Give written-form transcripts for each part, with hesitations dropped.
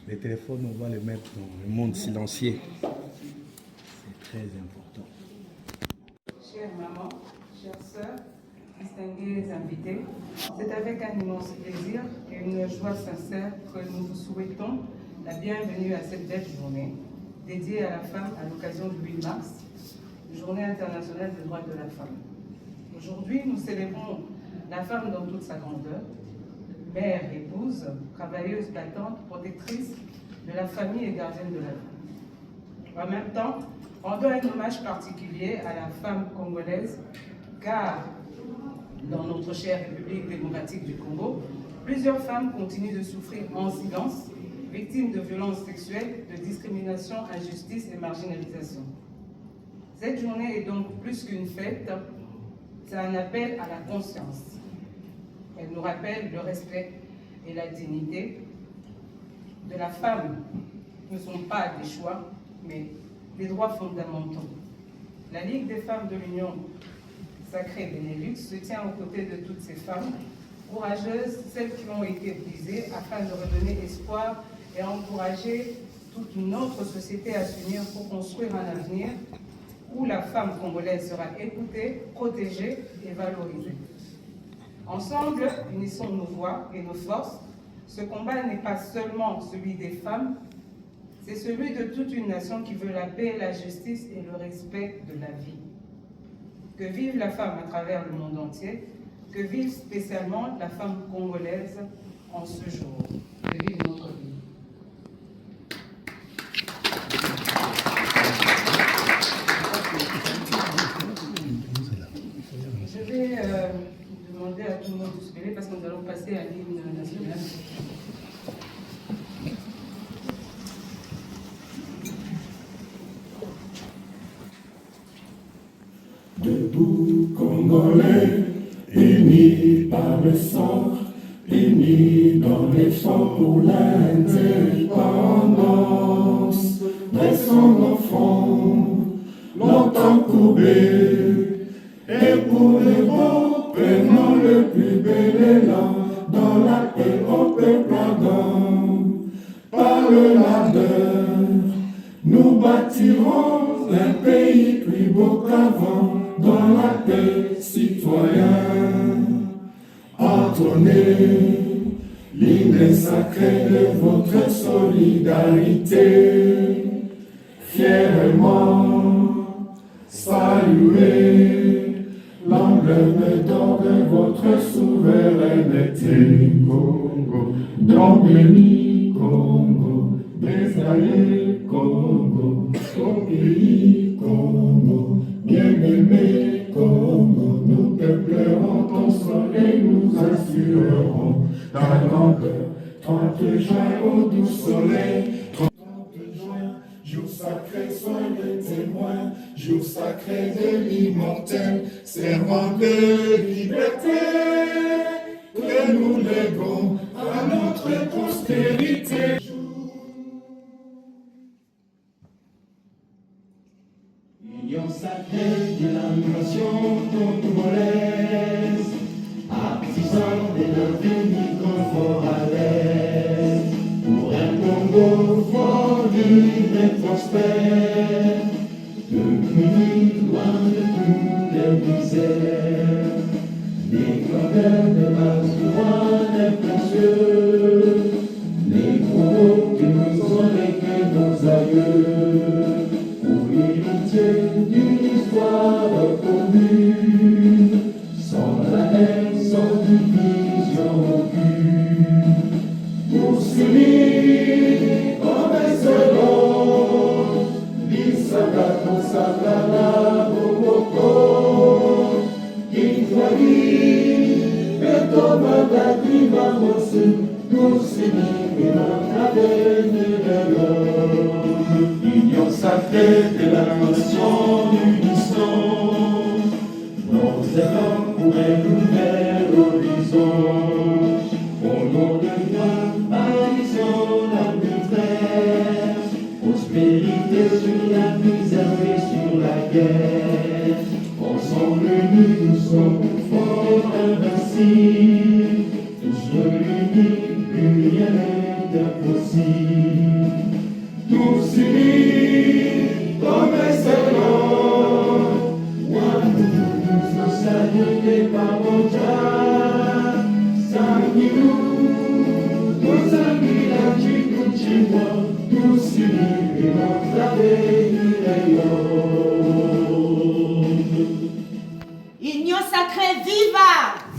Les téléphones, on va les mettre dans le monde silencieux. C'est très important. Chère maman, chères sœurs, distingués invités, c'est avec un immense plaisir et une joie sincère que nous vous souhaitons la bienvenue à cette belle journée dédiée à la femme à l'occasion du 8 mars, Journée internationale des droits de la femme. Aujourd'hui, nous célébrons la femme dans toute sa grandeur, mère, épouse, travailleuse, battante, protectrice de la famille et gardienne de la vie. En même temps, rendons un hommage particulier à la femme congolaise, car dans notre chère République démocratique du Congo, plusieurs femmes continuent de souffrir en silence, victimes de violences sexuelles, de discrimination, injustice et marginalisation. Cette journée est donc plus qu'une fête, c'est un appel à la conscience. Elle nous rappelle le respect et la dignité de la femme ne sont pas des choix, mais des droits fondamentaux. La Ligue des femmes de l'Union sacrée Benelux se tient aux côtés de toutes ces femmes courageuses, celles qui ont été brisées, afin de redonner espoir et encourager toute notre société à s'unir pour construire un avenir où la femme congolaise sera écoutée, protégée et valorisée. Ensemble, unissons nos voix et nos forces. Ce combat n'est pas seulement celui des femmes, c'est celui de toute une nation qui veut la paix, la justice et le respect de la vie. Que vive la femme à travers le monde entier, que vive spécialement la femme congolaise en ce jour. Que vive notre vie. Je vais demander à tout le monde de se lever parce que nous allons passer à l'hymne national. Debout, Congolais, unis par le sang, unis dans l'effort pour l'indépendance. Dressons nos fronts, longtemps courbés, et pour le beau, prenons le plus bel élan, dans la paix au peuple ardent. Par le lardeur, nous bâtirons un pays plus beau qu'avant, dans la paix citoyen. Entonnez l'hymne sacré de votre solidarité, fièrement saluez l'emblème d'or de votre souveraineté. Congo, donc béni Congo, désalé Congo, ton pays Congo, bien-aimé Congo, nous peuplerons ton soleil, nous assurerons ta grandeur. 30 juin au doux soleil, 30 juin, jour sacré, sois le témoin, jour sacré de l'immortel, serment de liberté, que nous léguons à notre postérité. Union sacrée de la nation congolaise, artisans de l'avenir confort à l'aise, pour un Congo fort, libre et prospère, unis loin de toutes les misères, les grandeurs de la couronne est précieux, les Congos que nous ont légués nos aïeux. D'une histoire commune, sans la haine, sans division aucune, pour s'unir comme un seul homme, l'Issaga, Konsakala, Boboko, Kinkwagi, Betomada, Kivamosu, nous s'unir notre avenir de l'homme. Union sacrée de la nation unissons, nos efforts pour un nouvel horizon. Au nom de toi, bâtissons l'arbitraire, prospérité sur la misère et sur la guerre. Ensemble nous sommes forts, invincibles, tous réunis, plus rien n'est impossible.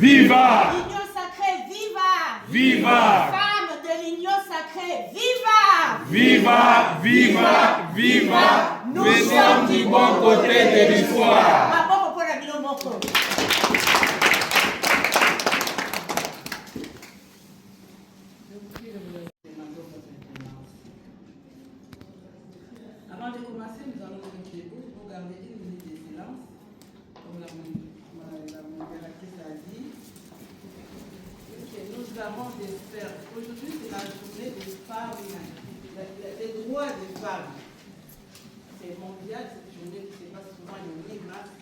Viva! L'union sacrée, viva! Viva! Femmes de l'union sacrée, viva! Viva! Viva! Viva! Nous sommes du bon côté de l'histoire. Maboko pour la bilo moko. Avant de commencer, nous allons nous mettre debout pour garder une minute de silence, comme la modératrice a dit. Que nous avons des sphères. Aujourd'hui, c'est la journée des femmes, les droits des femmes. C'est mondial, cette journée, ce n'est pas souvent le 8 mars,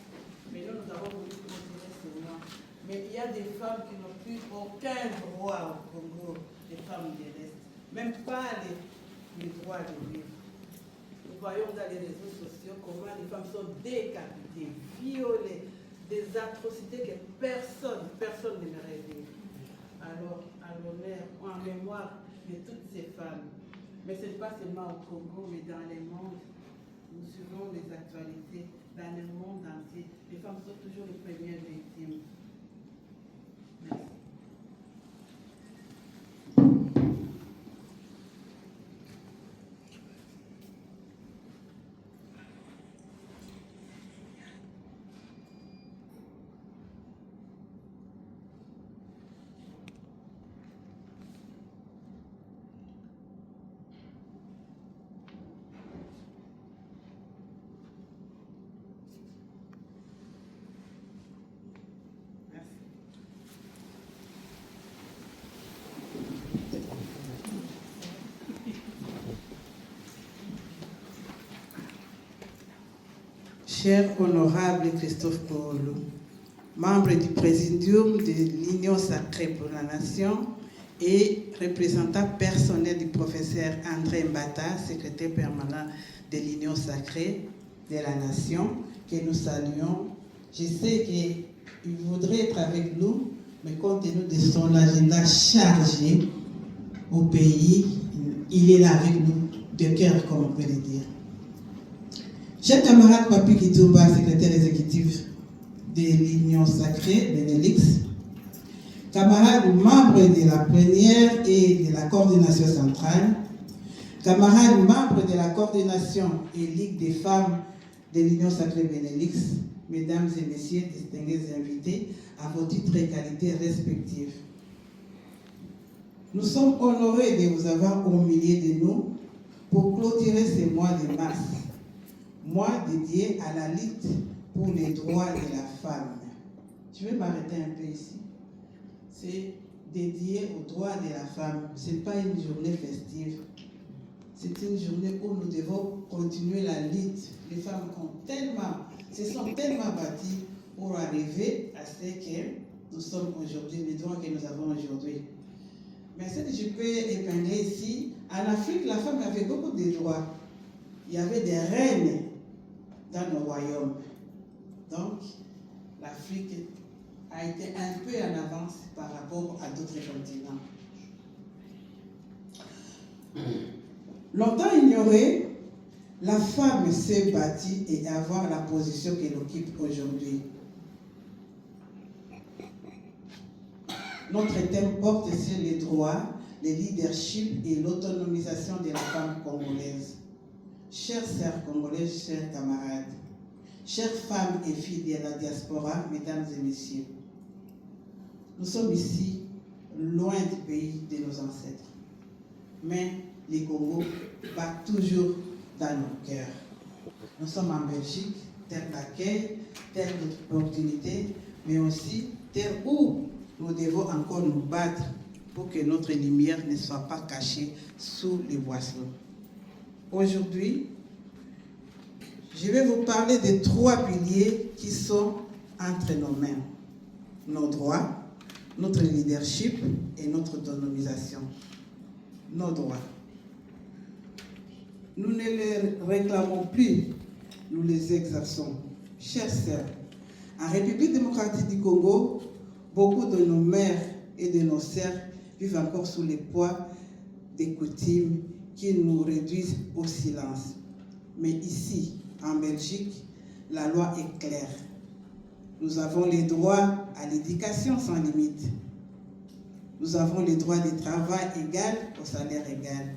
mais nous avons voulu continuer ce mois. Mais il y a des femmes qui n'ont plus aucun droit au Congo, les femmes de l'Est, même pas les droits de vivre. Nous voyons dans les réseaux sociaux comment les femmes sont décapitées, violées, des atrocités que personne n'aimerait vivre. Alors, à l'honneur, en mémoire de toutes ces femmes, mais ce n'est pas seulement au Congo, mais dans le monde, nous suivons les actualités dans le monde entier. Les femmes sont toujours les premières victimes. Merci. Cher honorable Christophe Koolo, membre du Présidium de l'Union sacrée pour la nation et représentant personnel du professeur André Mbata, secrétaire permanent de l'Union sacrée de la nation, que nous saluons. Je sais qu'il voudrait être avec nous, mais compte tenu de son agenda chargé au pays, il est là avec nous de cœur, comme on peut le dire. Chers camarades Papi Kitouba, secrétaire exécutif de l'Union sacrée Benelux, camarades membres de la plénière et de la coordination centrale, camarades membres de la coordination et Ligue des femmes de l'Union sacrée Benelux, mesdames et messieurs, distingués invités, à vos titres et qualités respectifs. Nous sommes honorés de vous avoir au milieu de nous pour clôturer ce mois de mars. Mois dédié à la lutte pour les droits de la femme. Je vais m'arrêter un peu ici. C'est dédié aux droits de la femme. Ce n'est pas une journée festive. C'est une journée où nous devons continuer la lutte. Les femmes se sont tellement battues pour arriver à ce que nous sommes aujourd'hui, les droits que nous avons aujourd'hui. Mais ce que je peux épingler ici, en Afrique, la femme avait beaucoup de droits. Il y avait des reines dans nos royaumes. Donc, l'Afrique a été un peu en avance par rapport à d'autres continents. Longtemps ignorée, la femme s'est bâtie et avoir la position qu'elle occupe aujourd'hui. Notre thème porte sur les droits, le leadership et l'autonomisation de la femme congolaise. Chères sœurs congolaises, chers camarades, chères femmes et filles de la diaspora, mesdames et messieurs, nous sommes ici, loin du pays de nos ancêtres. Mais les Congo battent toujours dans nos cœurs. Nous sommes en Belgique, terre d'accueil, terre d'opportunité, mais aussi terre où nous devons encore nous battre pour que notre lumière ne soit pas cachée sous les boissons. Aujourd'hui, je vais vous parler de 3 piliers qui sont entre nos mains. Nos droits, notre leadership et notre autonomisation. Nos droits. Nous ne les réclamons plus, nous les exerçons. Chers sœurs, en République démocratique du Congo, beaucoup de nos mères et de nos sœurs vivent encore sous le poids des coutumes qui nous réduisent au silence. Mais ici, en Belgique, la loi est claire. Nous avons les droits à l'éducation sans limite. Nous avons le droit de travail égal au salaire égal.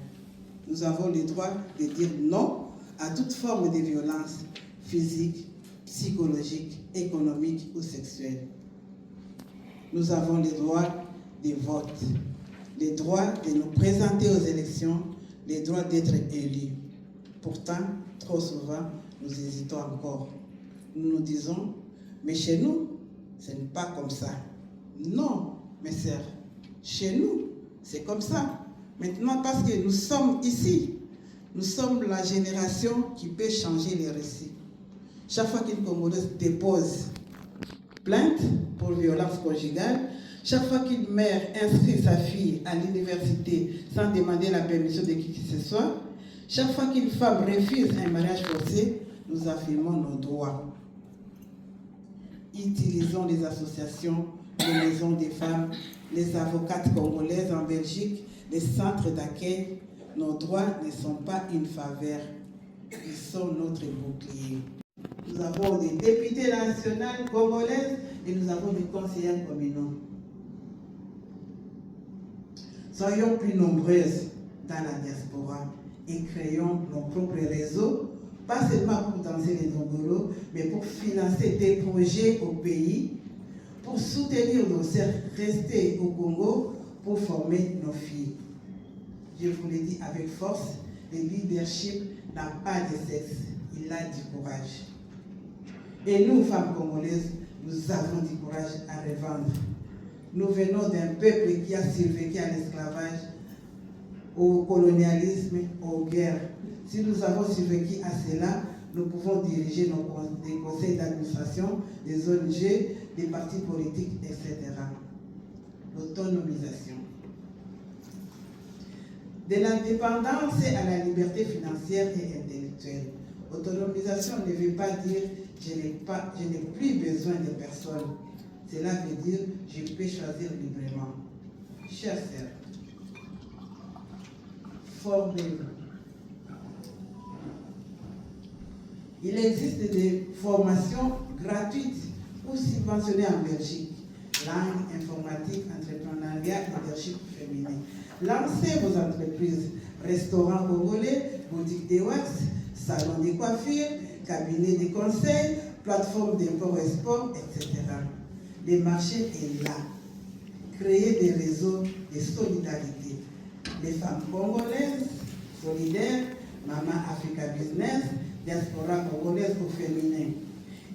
Nous avons le droit de dire non à toute forme de violence physique, psychologique, économique ou sexuelle. Nous avons le droit de vote, le droit de nous présenter aux élections, le droit d'être élus. Pourtant, trop souvent, nous hésitons encore. Nous nous disons, mais chez nous, ce n'est pas comme ça. Non, mes sœurs, chez nous, c'est comme ça. Maintenant, parce que nous sommes ici, nous sommes la génération qui peut changer les récits. Chaque fois qu'une Congolaise dépose plainte pour violence conjugale, chaque fois qu'une mère inscrit sa fille à l'université sans demander la permission de qui que ce soit, chaque fois qu'une femme refuse un mariage forcé, nous affirmons nos droits. Utilisons les associations, les maisons des femmes, les avocates congolaises en Belgique, les centres d'accueil. Nos droits ne sont pas une faveur, ils sont notre bouclier. Nous avons des députés nationaux congolaises et nous avons des conseillers communaux. Soyons plus nombreuses dans la diaspora et créons nos propres réseaux, pas seulement pour danser les dongolos, mais pour financer des projets au pays, pour soutenir nos sœurs restées au Congo, pour former nos filles. Je vous le dis avec force, le leadership n'a pas de sexe, il a du courage. Et nous, femmes congolaises, nous avons du courage à revendre. Nous venons d'un peuple qui a survécu à l'esclavage, au colonialisme, aux guerres. Si nous avons survécu à cela, nous pouvons diriger des conseils d'administration, des ONG, des partis politiques, etc. L'autonomisation. De l'indépendance à la liberté financière et intellectuelle. Autonomisation ne veut pas dire je n'ai plus besoin de personne. Cela veut dire je peux choisir librement. Chers sœurs, formez-vous. Il existe des formations gratuites ou subventionnées en Belgique. Langue, informatique, entrepreneuriat, leadership féminin. Lancez vos entreprises, restaurants congolais, boutiques de wax, salons de coiffure, cabinets de conseil, plateformes d'import-export, etc. Le marché est là. Créez des réseaux de solidarité. Les femmes congolaises, solidaires, Maman Africa Business, diaspora congolaise au féminin.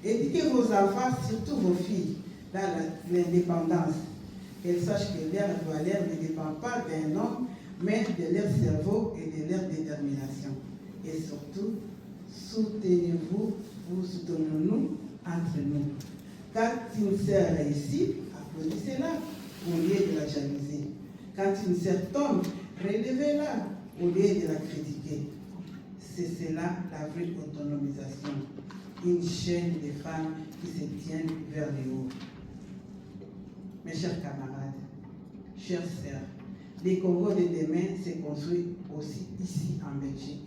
Éduquez vos enfants, surtout vos filles, dans l'indépendance. Qu'elles sachent que leur valeur ne dépend pas d'un homme, mais de leur cerveau et de leur détermination. Et surtout, soutenez-vous, soutenons-nous entre nous. Quand une sœur réussit, applaudissez-la au lieu de la jalousie. Quand une sœur tombe, relevez-la au lieu de la critiquer. C'est cela la vraie autonomisation. Une chaîne de femmes qui se tiennent vers le haut. Mes chers camarades, chères sœurs, les Congo de demain se construit aussi ici en Belgique.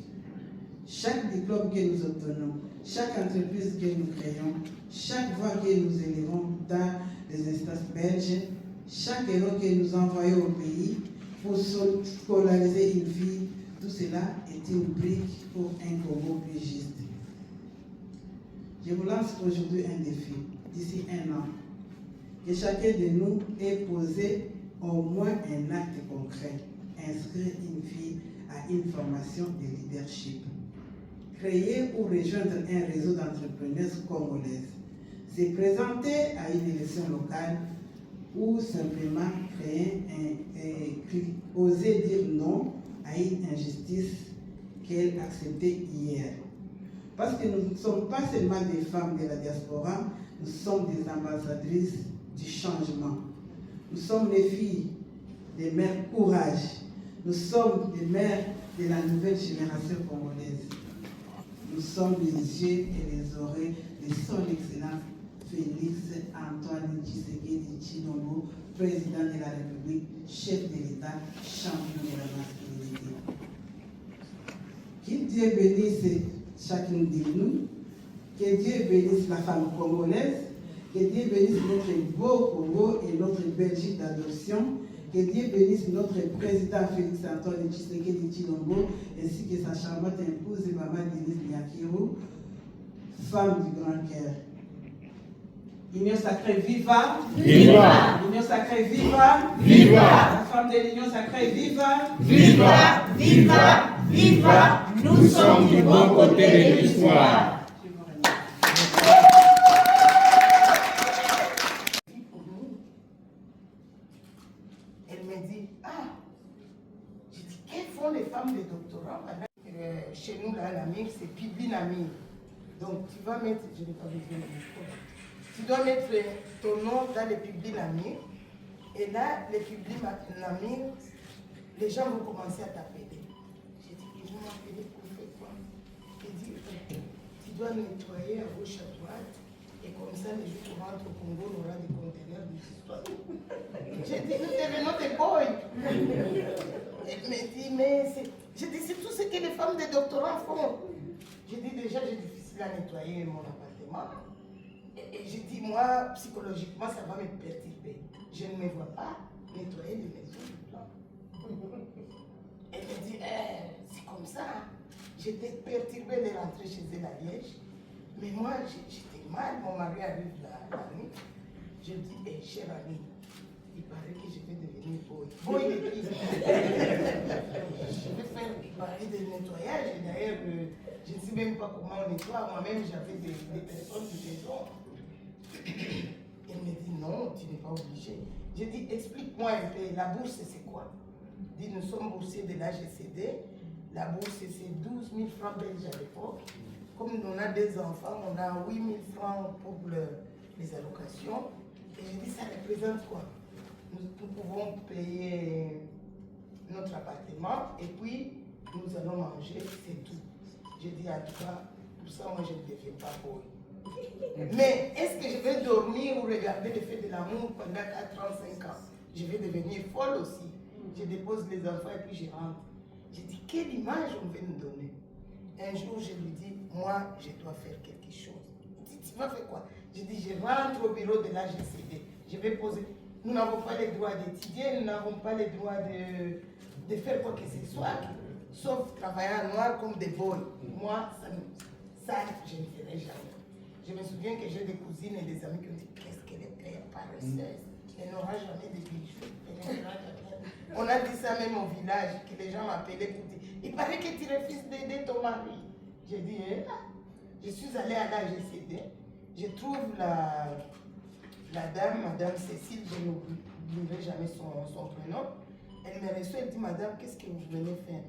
Chaque diplôme que nous obtenons, chaque entreprise que nous créons, chaque voix que nous élevons dans les instances belges, chaque euro que nous envoyons au pays pour scolariser une fille, tout cela est une brique pour un Congo plus juste. Je vous lance aujourd'hui un défi, d'ici un an, que chacun de nous ait posé au moins un acte concret, inscrire une fille à une formation de leadership, créer ou rejoindre un réseau d'entrepreneurs congolaises, se présenter à une élection locale ou simplement oser dire non à une injustice qu'elle acceptait hier. Parce que nous ne sommes pas seulement des femmes de la diaspora, nous sommes des ambassadrices du changement. Nous sommes les filles des mères courage. Nous sommes des mères de la nouvelle génération congolaise. Nous sommes les yeux et les oreilles de son Excellence Félix Antoine Tshisekedi Tshilombo, président de la République, chef de l'État, champion de la masculinité. Que Dieu bénisse chacune de nous, que Dieu bénisse la femme congolaise, Que Dieu bénisse notre beau Congo et notre Belgique d'adoption. Que Dieu bénisse notre président Félix-Antoine Tshisekedi Tshilombo ainsi que sa charmante épouse Maman Denise Nyakiro, femme du grand cœur. Union sacrée, viva! Viva! Union sacrée, viva! Viva! La femme de l'Union sacrée, viva! Viva! Viva! Viva! Nous sommes du bon côté de l'histoire. Elle me dit, j'ai dit, quelles font les femmes de doctorat? Chez nous, là, la mire, c'est Pibli Namir. Donc, tu vas mettre, je n'ai pas besoin de micro. Tu dois mettre ton nom dans le Pibli Namir. Et là, le Pibli Namir, les gens vont commencer à t'appeler. J'ai dit, ils vont m'appeler pour faire quoi? J'ai dit, tu dois nettoyer à gauche, à droite. Et comme ça, les jours où on rentre au Congo, on aura des conteneurs d'histoire. J'ai dit, nous devenons des boys. Elle me dit, mais c'est tout ce que les femmes des doctorants font. J'ai dit, déjà, j'ai difficile à nettoyer mon appartement. Et j'ai dit, moi, psychologiquement, ça va me perturber. Je ne me vois pas nettoyer les maisons du plan. Elle me dit, c'est comme ça. J'étais perturbée de rentrer chez elle à Liège. Mais moi, j'étais mal. Mon mari arrive la nuit. Je lui dis, chère amie, il paraît que je vais devenir boy. Boy de qui? Je vais faire parler de nettoyage. Et d'ailleurs, je ne sais même pas comment on nettoie. Moi-même, j'avais des personnes de maison. Elle me dit, non, tu n'es pas obligé. J'ai dit, explique-moi un peu, la bourse, c'est quoi? Elle dit, nous sommes boursiers de l'AGCD. La bourse, c'est 12 000 francs belges à l'époque. Comme on a des enfants, on a 8 000 francs pour les allocations. Et j'ai dit, ça représente quoi? Nous pouvons payer notre appartement et puis nous allons manger, c'est tout. J'ai dit, en tout cas, pour ça, moi, je ne deviens pas boy. Mais est-ce que je vais dormir ou regarder le fait de l'amour pendant 4 ans, 5 ans? Je vais devenir folle aussi. Je dépose les enfants et puis je rentre. J'ai dit, quelle image on veut nous donner? Un jour, je lui dis, moi, je dois faire quelque chose. Il dit, tu vas faire quoi? J'ai dit, je rentre au bureau de l'AGCD. Je vais poser. Nous n'avons pas le droit d'étudier, nous n'avons pas le droit de faire quoi que ce soit, sauf travailler en noir comme des boys. Moi, ça, je ne ferai jamais. Je me souviens que j'ai des cousines et des amis qui ont dit, qu'est-ce qu'elle est paresseuse? Elle n'aura jamais de bijoux. On a dit ça même au village, que les gens m'appelaient pour dire, il paraît que tu refuses d'aider ton mari. J'ai dit, je suis allée à l'AGCD, je trouve la dame, Madame Cécile, je n'oublierai jamais son prénom. Elle me reçoit, elle dit, Madame, qu'est-ce que vous venez faire?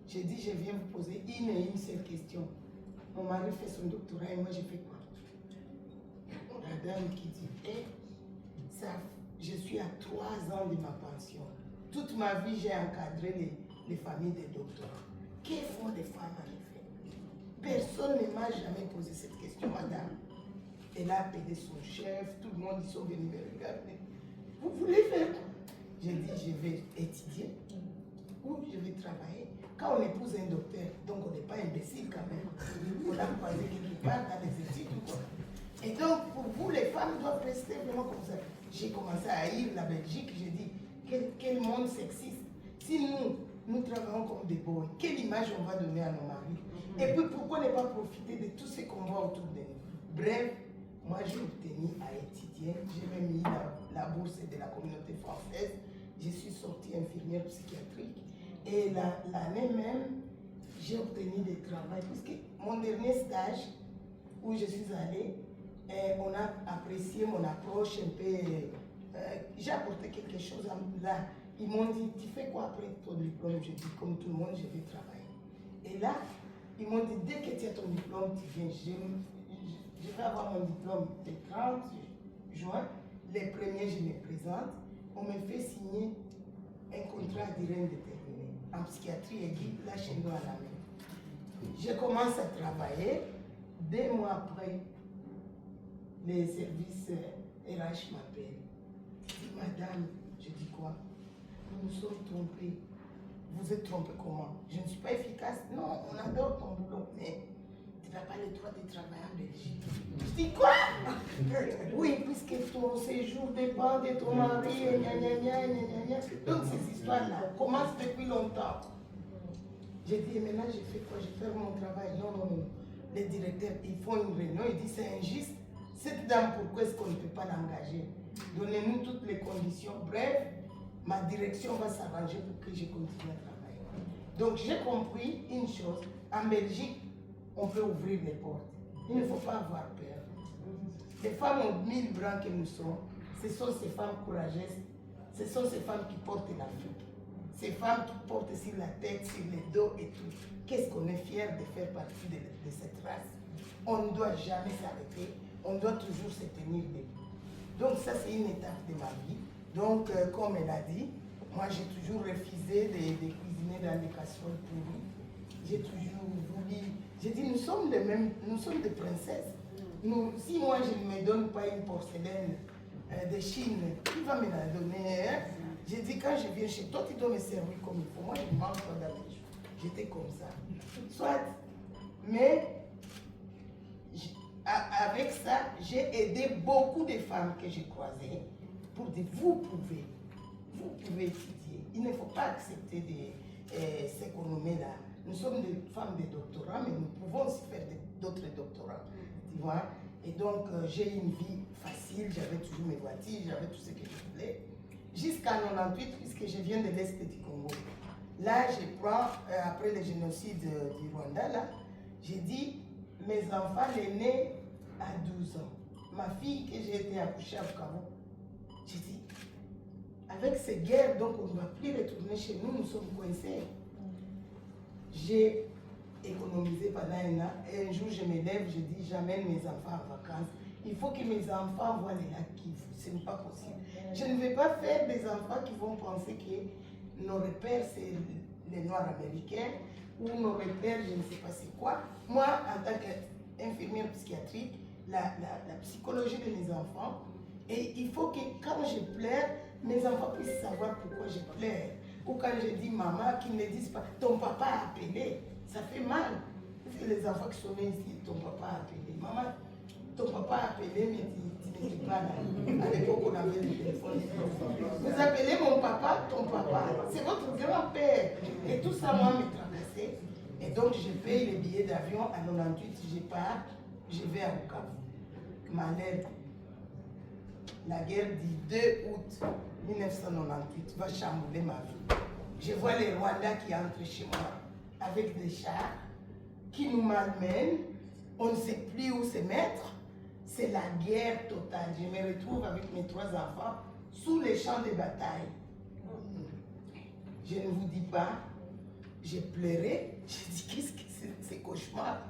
J'ai dit, je viens vous poser une seule question. Mon mari fait son doctorat et moi, je fais quoi? La dame qui dit, je suis à 3 ans de ma pension. Toute ma vie, j'ai encadré les familles des docteurs. Que font les femmes en effet? Personne ne m'a jamais posé cette question, madame. Elle a appelé son chef, tout le monde, ils sont venus me regarder. Vous voulez faire quoi? J'ai dit, je vais étudier ou je vais travailler. Quand on épouse un docteur, donc on n'est pas imbécile quand même. On l'a croisé quelque part dans les études ou quoi. Et donc, pour vous, les femmes doivent rester vraiment comme ça. J'ai commencé à haïr la Belgique, j'ai dit, quel monde sexiste. Si nous travaillons comme des boys, quelle image on va donner à nos maris? Et puis, pourquoi ne pas profiter de tout ce qu'on voit autour de nous? Bref, moi, j'ai obtenu à étudier, j'ai même mis la bourse de la communauté française, je suis sortie infirmière psychiatrique. Et l'année même, j'ai obtenu des travaux. Puisque mon dernier stage, où je suis allée, on a apprécié mon approche un peu. J'ai apporté quelque chose là. Ils m'ont dit, tu fais quoi après ton diplôme? Je dis, comme tout le monde, je vais travailler. Et là, ils m'ont dit, dès que tu as ton diplôme, tu viens. Je vais avoir mon diplôme le 30 juin. Les premiers, je me présente. On me fait signer un contrat à durée indéterminée en psychiatrie aiguë, là chez nous à la main. Je commence à travailler. 2 mois après, les services RH m'appellent. Je dis, madame, je dis quoi? Nous nous sommes trompés. Vous êtes trompés comment? Je ne suis pas efficace. Non, on adore ton boulot, mais tu n'as pas le droit de travailler en Belgique. Je dis quoi? Oui, puisque ton séjour dépend de ton mari, gna, gna, gna, gna, gna, gna. Donc ces histoires-là commencent depuis longtemps. J'ai dit, mais là, j'ai fait quoi? J'ai fait mon travail. Non, non, non. Les directeurs, ils font une réunion, ils disent, c'est injuste. Cette dame, pourquoi est-ce qu'on ne peut pas l'engager? Donnez-nous toutes les conditions. Bref, ma direction va s'arranger pour que je continue à travailler. Donc, j'ai compris une chose. En Belgique, on peut ouvrir les portes. Il ne faut pas avoir peur. Les femmes aux 1000 bras que nous sommes, ce sont ces femmes courageuses, ce sont ces femmes qui portent l'Afrique. Ces femmes qui portent sur la tête, sur les dos et tout. Qu'est-ce qu'on est fier de faire partie de cette race? On ne doit jamais s'arrêter, on doit toujours se tenir debout. Donc ça, c'est une étape de ma vie. Donc, comme elle a dit, moi j'ai toujours refusé de cuisiner dans des casseroles pourries. J'ai toujours voulu... J'ai dit, nous sommes les mêmes, nous sommes des princesses. Nous, si moi je ne me donne pas une porcelaine de Chine, qui va me la donner hein? J'ai dit, quand je viens chez toi, tu dois me servir comme il faut. Moi, je ne mange pas dans les jours. J'étais comme ça. Soit, mais avec ça, j'ai aidé beaucoup de femmes que j'ai croisées pour dire, vous pouvez étudier. Il ne faut pas accepter s'économiser là. Nous sommes des femmes de doctorats, mais nous pouvons aussi faire d'autres doctorats. Tu vois? Et donc, j'ai une vie facile, j'avais toujours mes voitures, j'avais tout ce que je voulais. Jusqu'à 98, puisque je viens de l'Est du Congo. Là, je prends, après le génocide du Rwanda, là, j'ai dit, mes enfants, l'aîné à 12 ans. Ma fille, que j'ai été accouchée à Bukavu, j'ai dit, avec ces guerres, donc on ne va plus retourner chez nous, nous sommes coincés. J'ai économisé pendant un an, et un jour je me lève, je dis, j'amène mes enfants en vacances. Il faut que mes enfants voient les lacs Kivu, ce n'est pas possible. Je ne vais pas faire des enfants qui vont penser que nos repères, c'est les Noirs américains, ou nos repères, je ne sais pas c'est quoi. Moi, en tant qu'infirmière psychiatrique, la psychologie de mes enfants, et il faut que quand je pleure, mes enfants puissent savoir pourquoi je pleure. Ou quand je dis maman, qu'ils ne disent pas, ton papa a appelé, ça fait mal. Parce que les enfants qui sont nés ici, ton papa a appelé. Maman, ton papa a appelé, mais tu n'étais pas là. À l'époque, on avait le téléphone. Vous appelez mon papa, ton papa. C'est votre grand-père. Et tout ça, moi, me traversait. Et donc, je paye les billets d'avion à 98, je pars, je vais à Bukavu. Malheur. La guerre du 2 août 1998 va chambouler ma vie. Je vois les Rwandais qui entrent chez moi avec des chars qui nous malmènent. On ne sait plus où se mettre. C'est la guerre totale. Je me retrouve avec mes 3 enfants sous les champs de bataille. Je ne vous dis pas, j'ai pleuré. J'ai dit, qu'est-ce que c'est ces cauchemars?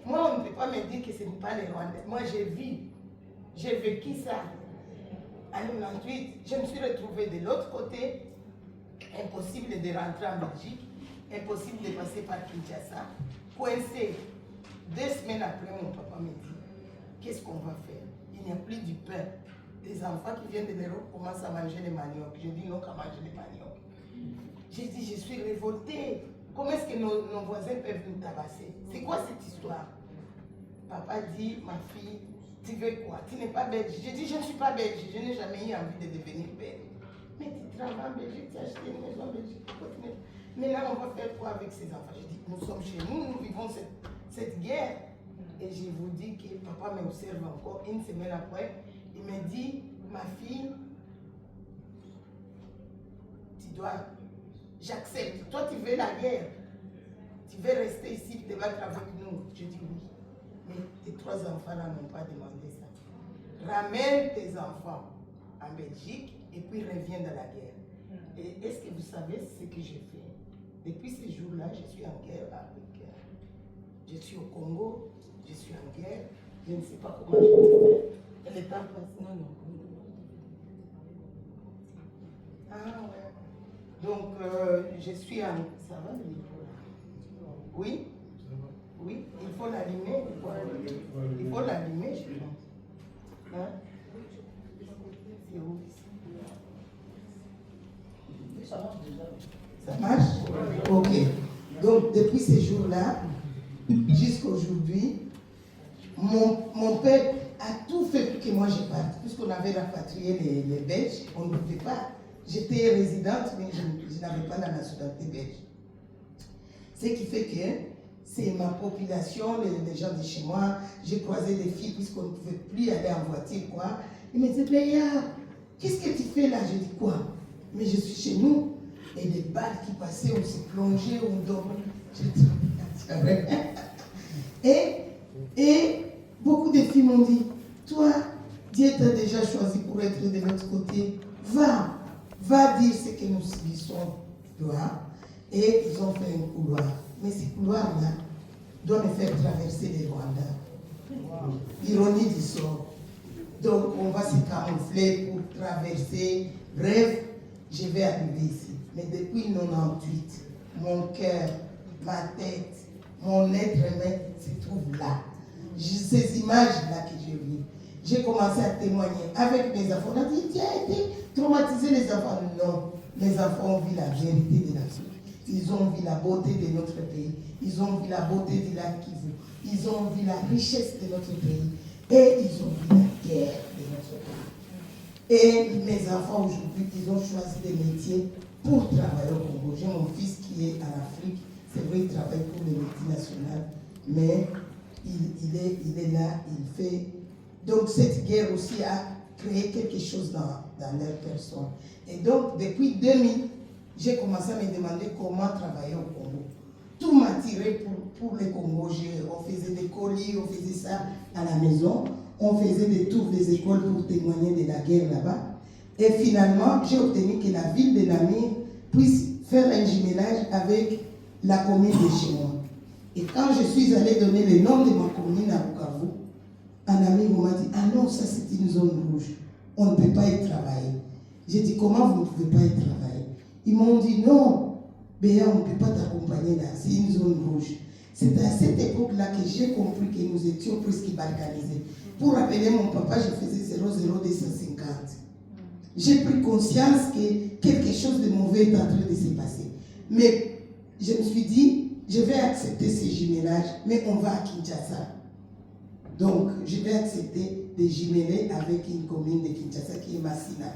Moi, on ne peut pas me dire que ce n'est pas les Rwandais. Moi, j'ai vécu ça. En 98, je me suis retrouvée de l'autre côté. Impossible de rentrer en Belgique. Impossible de passer par Kinshasa. Coincé. 2 semaines après, mon papa me dit, qu'est-ce qu'on va faire? Il n'y a plus du pain. Les enfants qui viennent de l'Europe commencent à manger les maniocs. Je dis non qu'à manger les maniocs. J'ai dit, je suis révoltée. Comment est-ce que nos voisins peuvent nous tabasser? C'est quoi cette histoire? Papa dit, ma fille, tu veux quoi? Tu n'es pas belge. J'ai dit, je ne suis pas belge. Je n'ai jamais eu envie de devenir belge. Mais tu travailles en Belgique, tu as acheté une maison en Belgique. Mais là, on va faire quoi avec ces enfants? J'ai dit, nous sommes chez nous, nous vivons cette guerre. Et je vous dis que papa m'observe encore. Une semaine après, il me dit, ma fille, tu dois, j'accepte. Toi, tu veux la guerre. Tu veux rester ici, te battre avec nous. Je dis oui. Mais tes 3 enfants-là n'ont pas demandé ça. Ramène tes enfants en Belgique et puis reviens dans la guerre. Et est-ce que vous savez ce que j'ai fait? Depuis ces jours-là, je suis en guerre avec... Je suis au Congo, je suis en guerre, je ne sais pas comment je vais faire. Et le temps passe. Non. Ah ouais. Donc, je suis en... Ça va le micro là? Oui? Oui, il faut l'allumer. Il faut l'allumer, je pense. Hein? C'est où? Ça marche déjà. Ça marche? Ok. Donc, depuis ces jours-là, jusqu'à aujourd'hui, mon peuple a tout fait pour que moi je parte. Puisqu'on avait rapatrié les Belges, on ne pouvait pas. J'étais résidente, mais je n'avais pas la nationalité belge. Ce qui fait que c'est ma population, les gens de chez moi, j'ai croisé des filles puisqu'on ne pouvait plus aller en voiture, quoi. Ils me disaient, Léa, qu'est-ce que tu fais là? Je dis, quoi? Mais je suis chez nous. Et les balles qui passaient, on se plongeait, on dormait. Je dis, c'est vrai. Et beaucoup de filles m'ont dit, toi, Dieu t'a déjà choisi pour être de l'autre côté. Va dire ce que nous subissons, toi. Et ils ont fait un couloir. Mais ce couloir-là doit me faire traverser les Rwanda. Wow. Ironie du sort. Donc on va se camoufler pour traverser. Bref, je vais arriver ici. Mais depuis 98, mon cœur, ma tête, mon être humain se trouve là. Ces images-là que j'ai vues. J'ai commencé à témoigner avec mes enfants. On a dit, tu as été traumatisé les enfants. Non, mes enfants ont vu la vérité de la vie. Ils ont vu la beauté de notre pays. Ils ont vu la beauté du lac Kivu. Ils ont vu la richesse de notre pays. Et ils ont vu la guerre de notre pays. Et mes enfants aujourd'hui, ils ont choisi des métiers pour travailler au Congo. J'ai mon fils qui est en Afrique. C'est vrai, il travaille pour les multinationales. Mais il est là, il fait. Donc cette guerre aussi a créé quelque chose dans leur personne. Et donc, depuis 2000, j'ai commencé à me demander comment travailler au Congo. Tout m'a tiré pour le Congo. On faisait des colis, on faisait ça à la maison. On faisait des tours des écoles pour témoigner de la guerre là-bas. Et finalement, j'ai obtenu que la ville de Namur puisse faire un jumelage avec la commune de chez moi. Et quand je suis allée donner le nom de ma commune à Bukavu, un ami m'a dit, ah non, ça c'est une zone rouge. On ne peut pas y travailler. J'ai dit, comment vous ne pouvez pas y travailler? Ils m'ont dit, non, Béa, on ne peut pas t'accompagner là, c'est une zone rouge. C'est à cette époque-là que j'ai compris que nous étions presque balkanisés. Pour appeler mon papa, je faisais 00250. J'ai pris conscience que quelque chose de mauvais est en train de se passer. Mais je me suis dit, je vais accepter ces jumelages, mais on va à Kinshasa. Donc, je vais accepter de jumeler avec une commune de Kinshasa qui est Massina.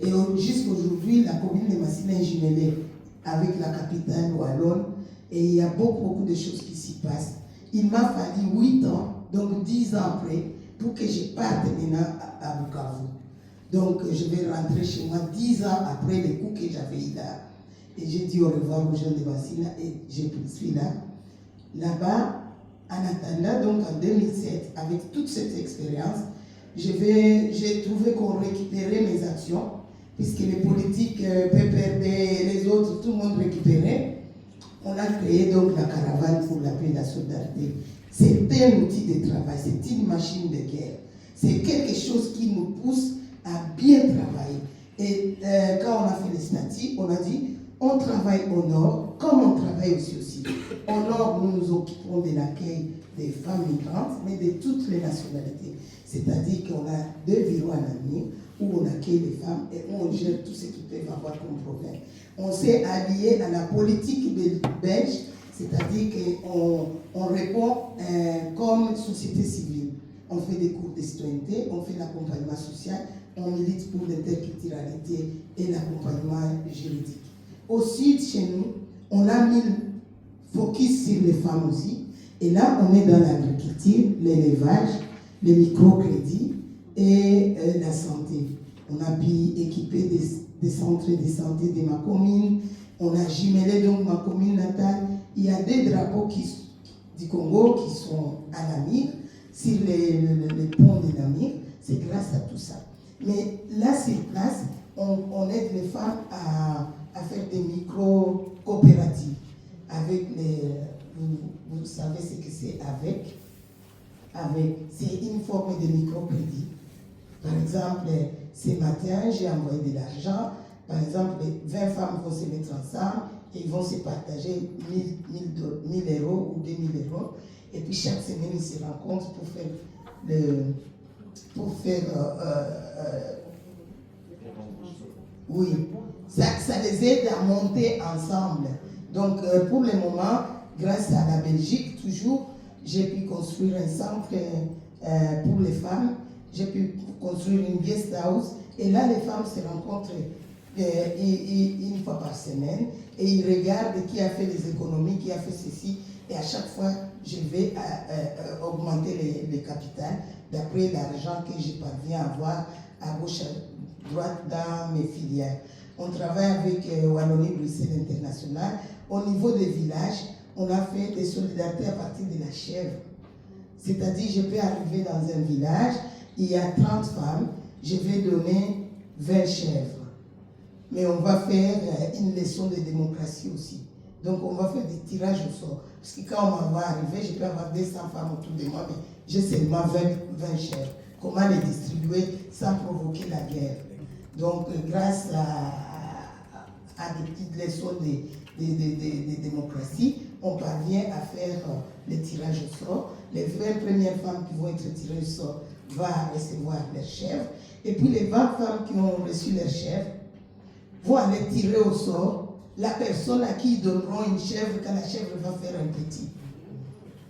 Et jusqu'à aujourd'hui, la commune de Massina est jumelée avec la capitale wallonne. Et il y a beaucoup de choses qui s'y passent. Il m'a fallu 8 ans, donc 10 ans après, pour que je parte maintenant à Bukavu. Donc, je vais rentrer chez moi 10 ans après les coups que j'avais eu là. Et j'ai dit au revoir aux gens de Massina et je suis là. Là-bas, en attendant, donc en 2007, avec toute cette expérience, j'ai trouvé qu'on récupérait mes actions, puisque les politiques, PPRD, les autres, tout le monde récupérait. On a créé donc la caravane pour la paix et la solidarité. C'est un outil de travail, c'est une machine de guerre. C'est quelque chose qui nous pousse à bien travailler. Et quand on a fait les statuts, on a dit, on travaille au nord, comme on travaille aussi au sud. Au nord, nous nous occupons de l'accueil des femmes migrantes, mais de toutes les nationalités. C'est-à-dire qu'on a 2 bureaux à Namur où on accueille les femmes et où on gère tout ce qu'ils peuvent avoir comme problème. On s'est allié à la politique belge, c'est-à-dire qu'on répond comme société civile. On fait des cours de citoyenneté, on fait l'accompagnement social, on milite pour l'interculturalité et l'accompagnement juridique. Au sud, chez nous, on a mis le focus sur les femmes aussi. Et là, on est dans l'agriculture, l'élevage, le microcrédit et la santé. On a pu équiper des centres de santé de ma commune. On a jumelé donc ma commune natale. Il y a des drapeaux du Congo qui sont à Namur, sur les ponts de Namur. C'est grâce à tout ça. Mais là, sur place, on aide les femmes à faire des micro-coopératives. Avec vous savez ce que c'est avec. C'est une forme de microcrédit. Par exemple, ce matin, j'ai envoyé de l'argent. Par exemple, 20 femmes vont se mettre ensemble et ils vont se partager 1000 euros ou 2000 euros. Et puis chaque semaine, ils se rencontrent pour faire oui, ça les aide à monter ensemble. Donc, pour le moment, grâce à la Belgique, toujours, j'ai pu construire un centre pour les femmes, j'ai pu construire une guest house, et là les femmes se rencontrent une fois par semaine, et ils regardent qui a fait les économies, qui a fait ceci, et à chaque fois je vais augmenter le capital d'après l'argent que je parviens à avoir à gauche, à droite dans mes filières. On travaille avec Wallonie-Bruxelles International. Au niveau des villages, on a fait des solidarités à partir de la chèvre. C'est-à-dire, je peux arriver dans un village, il y a 30 femmes, je vais donner 20 chèvres. Mais on va faire une leçon de démocratie aussi. Donc, on va faire des tirages au sort. Parce que quand on va arriver, je peux avoir 200 femmes autour de moi, mais j'ai seulement 20 chèvres. Comment les distribuer sans provoquer la guerre? Donc, grâce à des petites leçons de démocratie, on parvient à faire le tirage au sort. Les 20 premières femmes qui vont être tirées au sort vont recevoir leurs chèvres. Et puis, les 20 femmes qui ont reçu leurs chèvres vont aller tirer au sort la personne à qui ils donneront une chèvre quand la chèvre va faire un petit.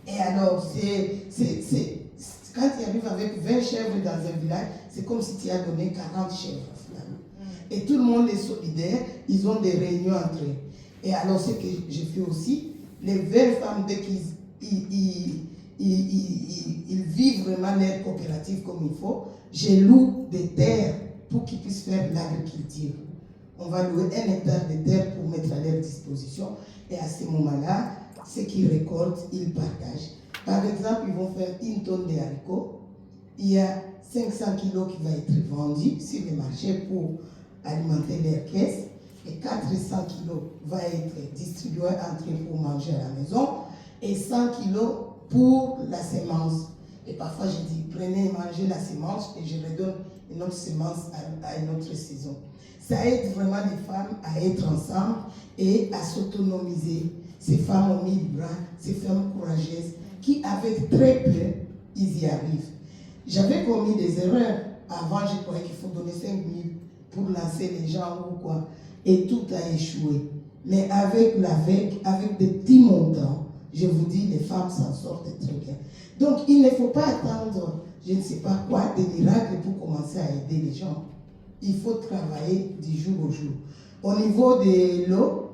Et alors, quand tu arrives avec 20 chèvres dans un village, c'est comme si tu as donné 40 chèvres finalement. Et tout le monde est solidaire, ils ont des réunions entre eux. Et alors, ce que je fais aussi, les 20 femmes, dès qu'ils vivent vraiment leur coopérative comme il faut, je loue des terres pour qu'ils puissent faire l'agriculture. On va louer 1 hectare de terre pour mettre à leur disposition. Et à ce moment-là, ce qu'ils récoltent, ils partagent. Par exemple, ils vont faire 1 tonne de haricots. Il y a 500 kilos qui va être vendu sur le marché pour alimenter leurs caisses. Et 400 kilos va être distribué entre eux pour manger à la maison. Et 100 kilos pour la semence. Et parfois, je dis, prenez et mangez la semence et je redonne une autre semence à une autre saison. Ça aide vraiment les femmes à être ensemble et à s'autonomiser. Ces femmes ont mis le bras, ces femmes courageuses, qui avec très peu, ils y arrivent. J'avais commis des erreurs. Avant, je croyais qu'il faut donner 5 000 pour lancer les gens ou quoi. Et tout a échoué. Mais avec des petits montants, je vous dis, les femmes s'en sortent très bien. Donc, il ne faut pas attendre, je ne sais pas quoi, des miracles pour commencer à aider les gens. Il faut travailler du jour au jour. Au niveau de l'eau,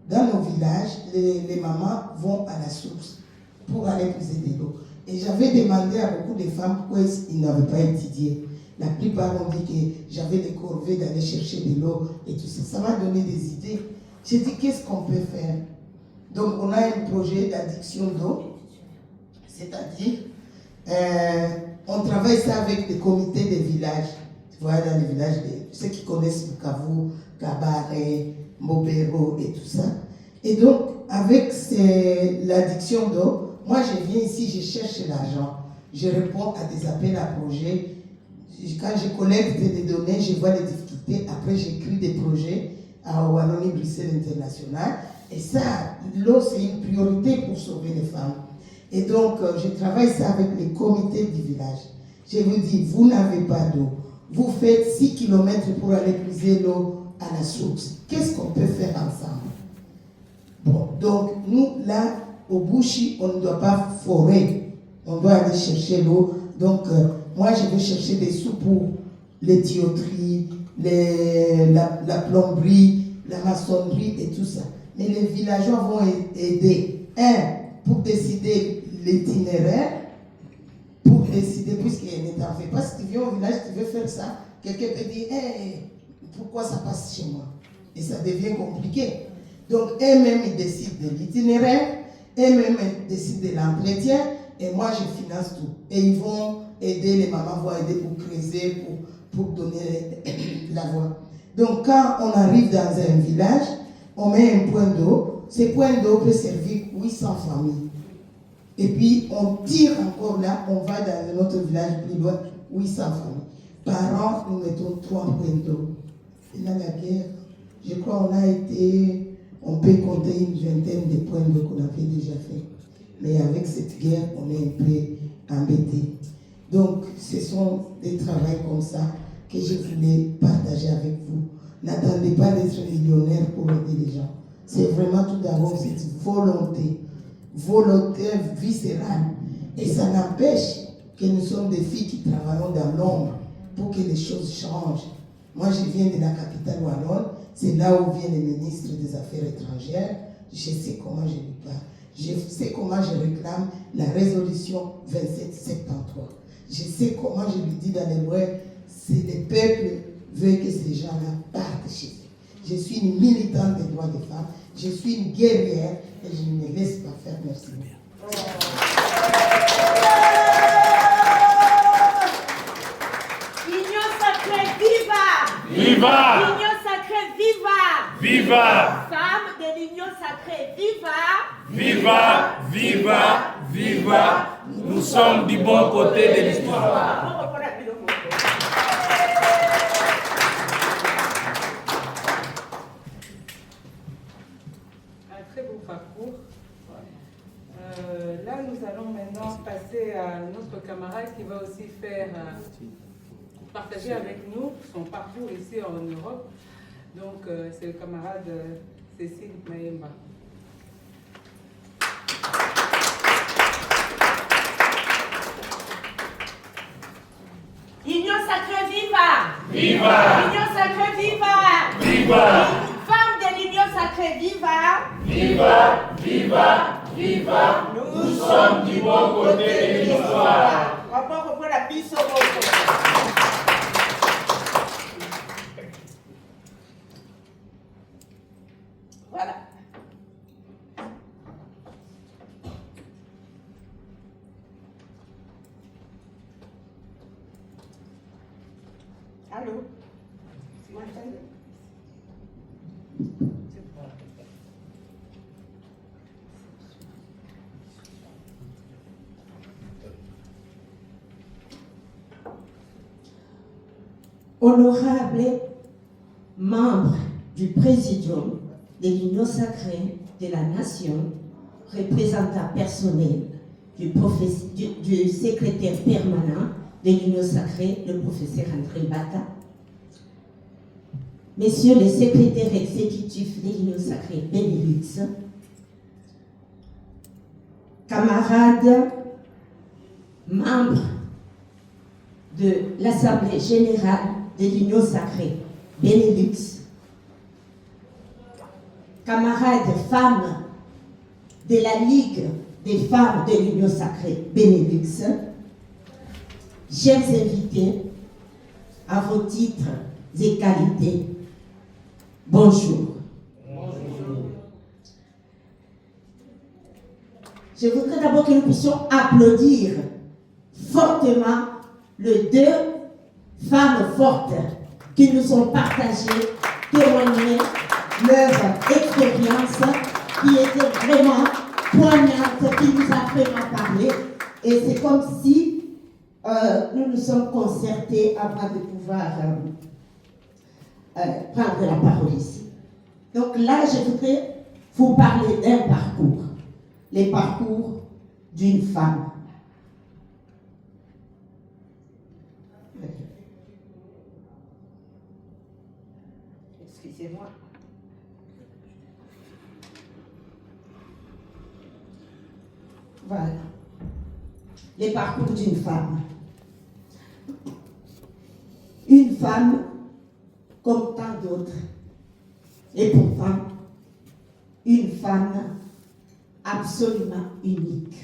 dans nos villages, les mamans vont à la source pour aller puiser de l'eau. Et j'avais demandé à beaucoup de femmes pourquoi ils n'avaient pas étudié. La plupart ont dit que j'avais des corvées d'aller chercher de l'eau et tout ça. Ça m'a donné des idées. J'ai dit, qu'est-ce qu'on peut faire? Donc, on a un projet d'addiction d'eau. C'est-à-dire, on travaille ça avec des comités des villages. Tu vois, dans les villages, ceux qui connaissent Bukavu, Kabare, Mobero et tout ça. Et donc, avec l'addiction d'eau, moi je viens ici, je cherche l'argent. Je réponds à des appels à projets. Quand je collecte des données, je vois les difficultés. Après, j'écris des projets à Wallonie-Bruxelles International. Et ça, l'eau, c'est une priorité pour sauver les femmes. Et donc, je travaille ça avec les comités du village. Je vous dis, vous n'avez pas d'eau. Vous faites 6 km pour aller puiser l'eau à la source. Qu'est-ce qu'on peut faire ensemble? Bon, donc, nous, là, au Bouchi, on ne doit pas forer. On doit aller chercher l'eau. Donc, moi, je vais chercher des sous pour les tuyauteries, la plomberie, la maçonnerie et tout ça. Mais les villageois vont aider. Pour décider l'itinéraire, pour décider, puisqu'il ne t'en fait pas, si tu viens au village, tu veux faire ça, quelqu'un peut dire, pourquoi ça passe chez moi? Et ça devient compliqué. Donc, eux-mêmes, ils décident de l'itinéraire, eux-mêmes, ils décident de l'entretien, et moi, je finance tout. Et ils vont aider, les mamans vont aider pour creuser, pour donner la voie. Donc, quand on arrive dans un village, on met un point d'eau. Ce point d'eau peut servir 800 familles. Et puis, on tire encore là, on va dans un autre village plus loin, 800 familles. Par an, nous mettons 3 points d'eau. Et là, la guerre, je crois on peut compter une vingtaine de points d'eau qu'on avait déjà fait. Mais avec cette guerre, on est un peu embêtés. Donc, ce sont des travaux comme ça que je voulais partager avec vous. N'attendez pas d'être millionnaire pour aider les gens. C'est vraiment tout d'abord cette volonté volontaire, viscérale. Et ça n'empêche que nous sommes des filles qui travaillons dans l'ombre pour que les choses changent. Moi, je viens de la capitale wallonne, c'est là où vient le ministre des Affaires étrangères. Je sais comment je lui parle. Je sais comment je réclame la résolution 2773. Je sais comment je lui dis dans les lois, c'est le peuple veut que ces gens-là partent chez eux. Je suis une militante des droits des femmes, je suis une guerrière et je ne me laisse pas faire. Merci. Union sacrée, viva! Viva! Union sacrée, viva! Viva! Femmes de l'Union sacrée, viva! Viva! Viva! Viva! Nous sommes du bon côté de l'histoire. Un très beau parcours. Là, nous allons maintenant passer à notre camarade qui va aussi faire partager avec nous son parcours ici en Europe. Donc, c'est le camarade Cécile Maemba. Union sacrée, viva! Viva! Union sacrée, viva! Viva! Femmes de l'Union sacrée, viva! Viva! Viva! Viva! Nous sommes du bon côté de l'histoire. Voilà. Allô? Vous m'entendez? Honorables membres du Présidium de l'Union sacrée de la Nation, représentants personnels du secrétaire permanent de l'Union sacrée, le professeur André Mbata, messieurs les secrétaires exécutifs de l'Union sacrée Benelux, camarades, membres de l'Assemblée générale de l'Union sacrée Benelux, camarades femmes de la Ligue des femmes de l'Union sacrée Benelux, chers invités, à vos titres et qualités, bonjour. Bonjour. Je voudrais d'abord que nous puissions applaudir fortement les deux femmes fortes qui nous ont partagé, témoigné leur expérience qui était vraiment poignante, qui nous a vraiment parlé. Et c'est comme si nous nous sommes concertés avant de pouvoir prendre la parole ici. Donc là, je voudrais vous parler d'un parcours, les parcours d'une femme. Excusez-moi. Voilà. Les parcours d'une femme. Une femme comme tant d'autres. Et pourtant, une femme absolument unique.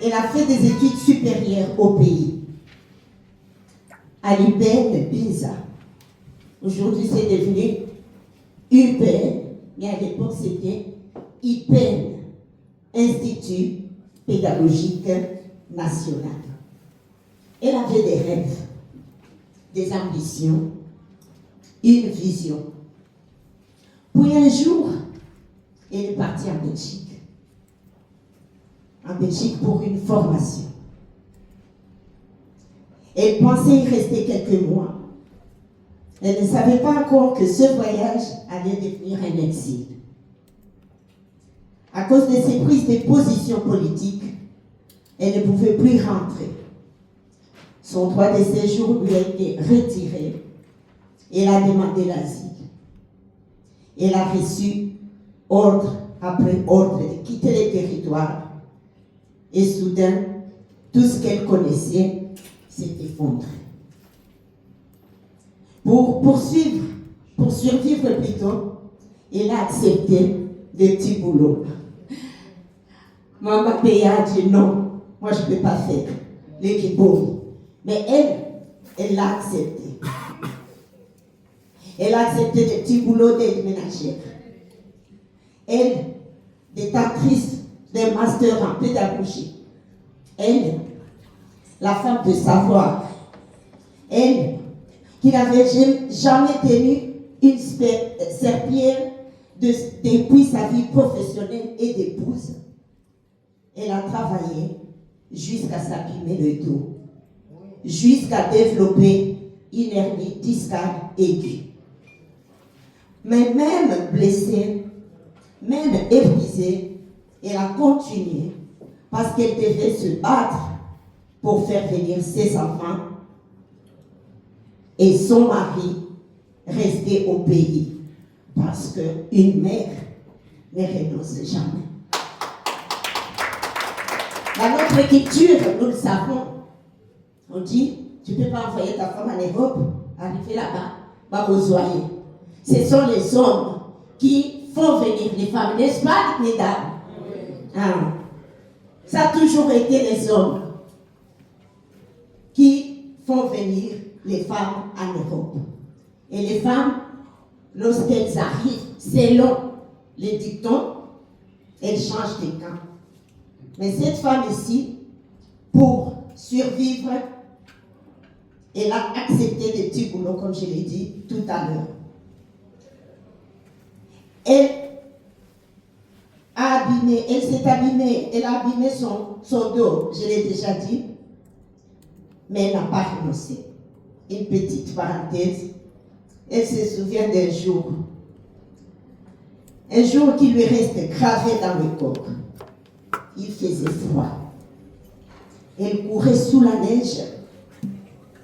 Elle a fait des études supérieures au pays. À l'UPN Pinza. Aujourd'hui, c'est devenu UPN, mais à l'époque, c'était IPN, Institut Pédagogique National. Elle avait des rêves, des ambitions, une vision. Puis un jour, elle est partie en Belgique. En Belgique pour une formation. Elle pensait y rester quelques mois. Elle ne savait pas encore que ce voyage allait devenir un exil. À cause de ses prises de position politiques, elle ne pouvait plus rentrer. Son droit de séjour lui a été retiré. Elle a demandé l'asile. Elle a reçu ordre a pris ordre de quitter les territoires. Et soudain, tout ce qu'elle connaissait s'est effondré. Pour survivre plutôt, elle a accepté des petits boulots. Maman Péa a dit non, moi je ne peux pas faire l'équipe. Mais elle l'a accepté. Elle a accepté des petits boulots d'aide ménagère. Elle, des actrices, des masters en pédagogie. Elle, la femme de savoir. Elle, qui n'avait jamais tenu une serpillière depuis sa vie professionnelle et d'épouse. Elle a travaillé jusqu'à s'abîmer le dos, jusqu'à développer une hernie discale aiguë. Mais même blessée, même épuisée, elle a continué parce qu'elle devait se battre pour faire venir ses enfants et son mari rester au pays. Parce qu'une mère ne renonce jamais. Dans notre culture, nous le savons. On dit, tu ne peux pas envoyer ta femme en Europe, arriver là-bas, va besoyer. Ce sont les hommes qui font venir les femmes, n'est-ce pas, mesdames? Ah. Ça a toujours été les hommes qui font venir les femmes en Europe. Et les femmes, lorsqu'elles arrivent, selon les dictons, elles changent de camp. Mais cette femme ici, pour survivre, elle a accepté des petits boulots, comme je l'ai dit tout à l'heure. Elle s'est abîmée, elle a abîmé son dos, je l'ai déjà dit, mais elle n'a pas renoncé. Une petite parenthèse, elle se souvient d'un jour qui lui reste gravé dans le corps. Il faisait froid. Elle courait sous la neige,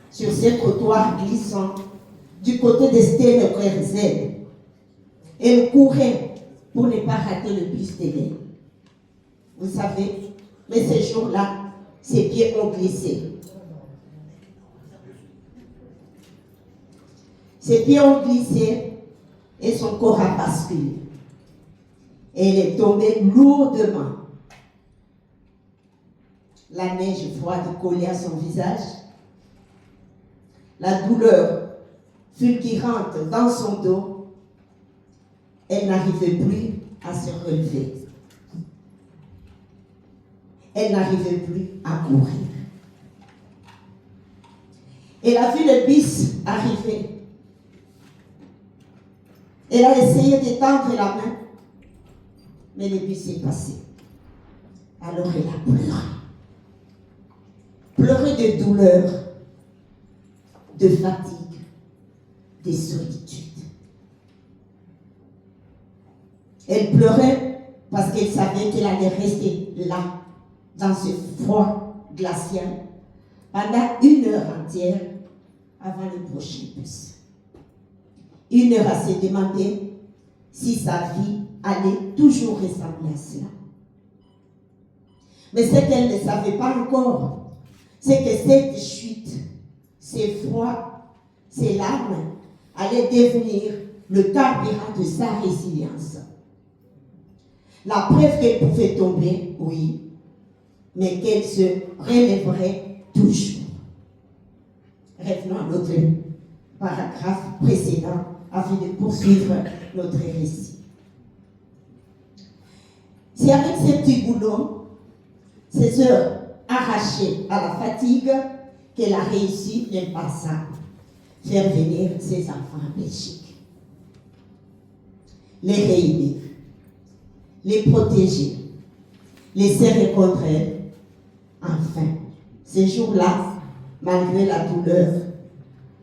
sur ces trottoirs glissants, du côté de Stene-Kerzen. Elle courait pour ne pas rater le bus de lait. Vous savez, mais ce jour-là, ses pieds ont glissé. Ses pieds ont glissé et son corps a basculé. Et elle est tombée lourdement. La neige froide collée à son visage. La douleur fulgurante dans son dos. Elle n'arrivait plus à se relever. Elle n'arrivait plus à courir. Elle a vu le bus arriver. Elle a essayé d'étendre la main, mais le bus est passé. Alors elle a pleuré. Pleuré de douleur, de fatigue, de solitude. Elle pleurait parce qu'elle savait qu'elle allait rester là, dans ce froid glacial, pendant 1 heure entière avant le prochain bus. 1 heure à se demander si sa vie allait toujours ressembler à cela. Mais ce qu'elle ne savait pas encore, c'est que cette chute, ces froids, ces larmes allaient devenir le carburant de sa résilience. La preuve qu'elle pouvait tomber, oui, mais qu'elle se relèverait toujours. Revenons à notre paragraphe précédent afin de poursuivre notre récit. C'est avec ces petits boulots, ces heures arrachées à la fatigue, qu'elle a réussi l'impassable, faire venir ses enfants en Belgique. Les réunir, les protéger, les serrer contre elle. Enfin, ces jours-là, malgré la douleur,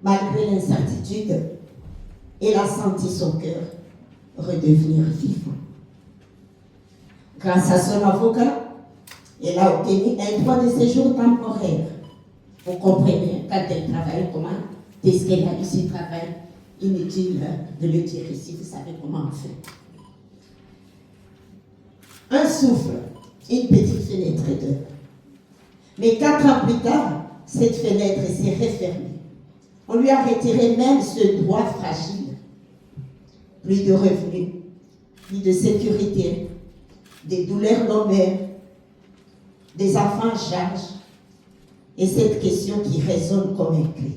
malgré l'incertitude, elle a senti son cœur redevenir vivant. Grâce à son avocat, elle a obtenu un droit de séjour temporaire. Vous comprenez, quand elle travaille, comment est-ce qu'elle a eu ce travail? Inutile de le dire ici, vous savez comment on fait. Un souffle, une petite fenêtre d'heure. Mais 4 ans plus tard, cette fenêtre s'est refermée. On lui a retiré même ce droit fragile. Plus de revenus, plus de sécurité, des douleurs non-mères, des enfants en charge, et cette question qui résonne comme un cri.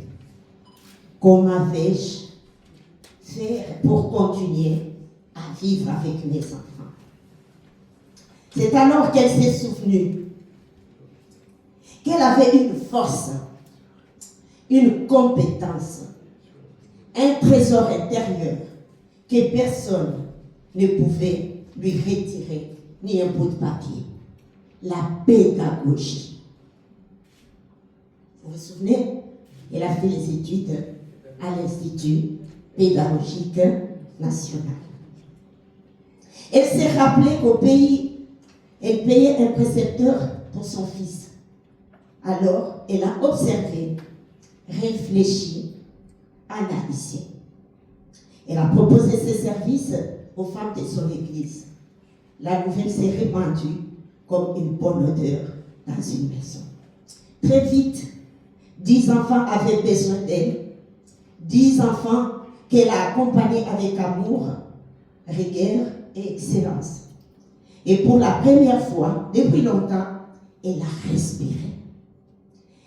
Comment vais-je faire pour continuer à vivre avec mes enfants? C'est alors qu'elle s'est souvenue qu'elle avait une force, une compétence, un trésor intérieur que personne ne pouvait lui retirer, ni un bout de papier. La pédagogie. Vous vous souvenez? Elle a fait les études à l'Institut pédagogique national. Elle s'est rappelée qu'au pays, elle payait un précepteur pour son fils. Alors, elle a observé, réfléchi, analysé. Elle a proposé ses services aux femmes de son église. La nouvelle s'est répandue comme une bonne odeur dans une maison. Très vite, 10 enfants avaient besoin d'elle. 10 enfants qu'elle a accompagnés avec amour, rigueur et excellence. Et pour la première fois, depuis longtemps, elle a respiré.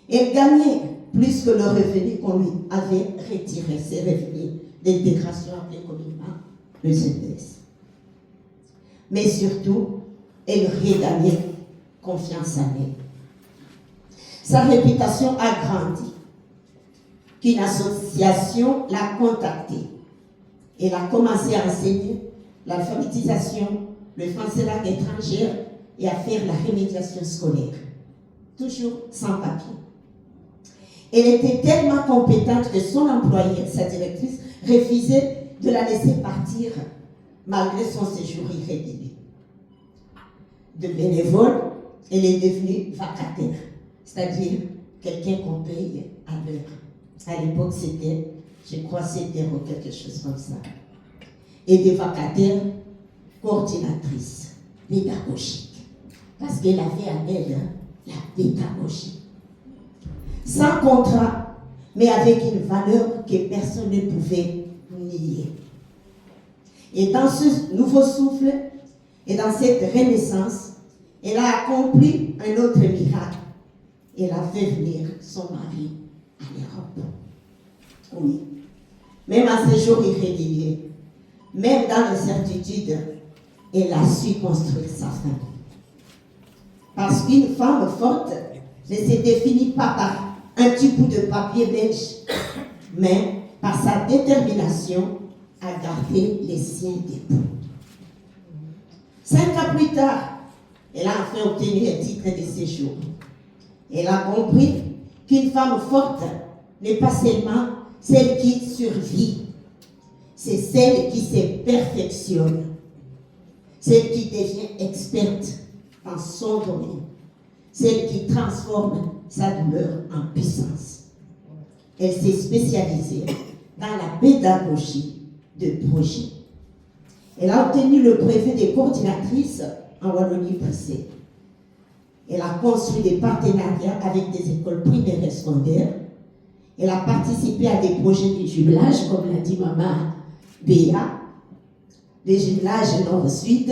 Elle gagnait plus que le revenu qu'on lui avait retiré, ses revenus d'intégration appelés communément le CEDES. Mais surtout, elle regagnait confiance en elle. Sa réputation a grandi. Qu'une association l'a contactée. Elle a commencé à enseigner l'alphabétisation, le français langue étrangère et à faire la remédiation scolaire. Toujours sans papier. Elle était tellement compétente que son employeur, sa directrice, refusait de la laisser partir malgré son séjour irrégulier. De bénévole, elle est devenue vacataire, c'est-à-dire quelqu'un qu'on paye à l'heure. À l'époque, c'était, je crois, c'était quelque chose comme ça. Et des vacataires, coordinatrice pédagogique, parce qu'elle avait à elle la pédagogie. Sans contrat, mais avec une valeur que personne ne pouvait nier. Et dans ce nouveau souffle et dans cette renaissance, elle a accompli un autre miracle. Elle a fait venir son mari à l'Europe. Oui. Même à ses jours irréguliers, même dans l'incertitude, elle a su construire sa famille. Parce qu'une femme forte ne se définit pas par un petit bout de papier belge, mais par sa détermination à garder les siens d'époux. 5 ans plus tard, elle a enfin obtenu un titre de séjour. Elle a compris qu'une femme forte n'est pas seulement celle qui survit, c'est celle qui se perfectionne, celle qui devient experte dans son domaine, celle qui transforme sa douleur en puissance. Elle s'est spécialisée dans la pédagogie de projet. Elle a obtenu le brevet de coordinatrice en Wallonie-Bruxelles. Elle a construit des partenariats avec des écoles primaires et secondaires. Elle a participé à des projets de jumelage, comme l'a dit maman Béa, des jumelages nord-sud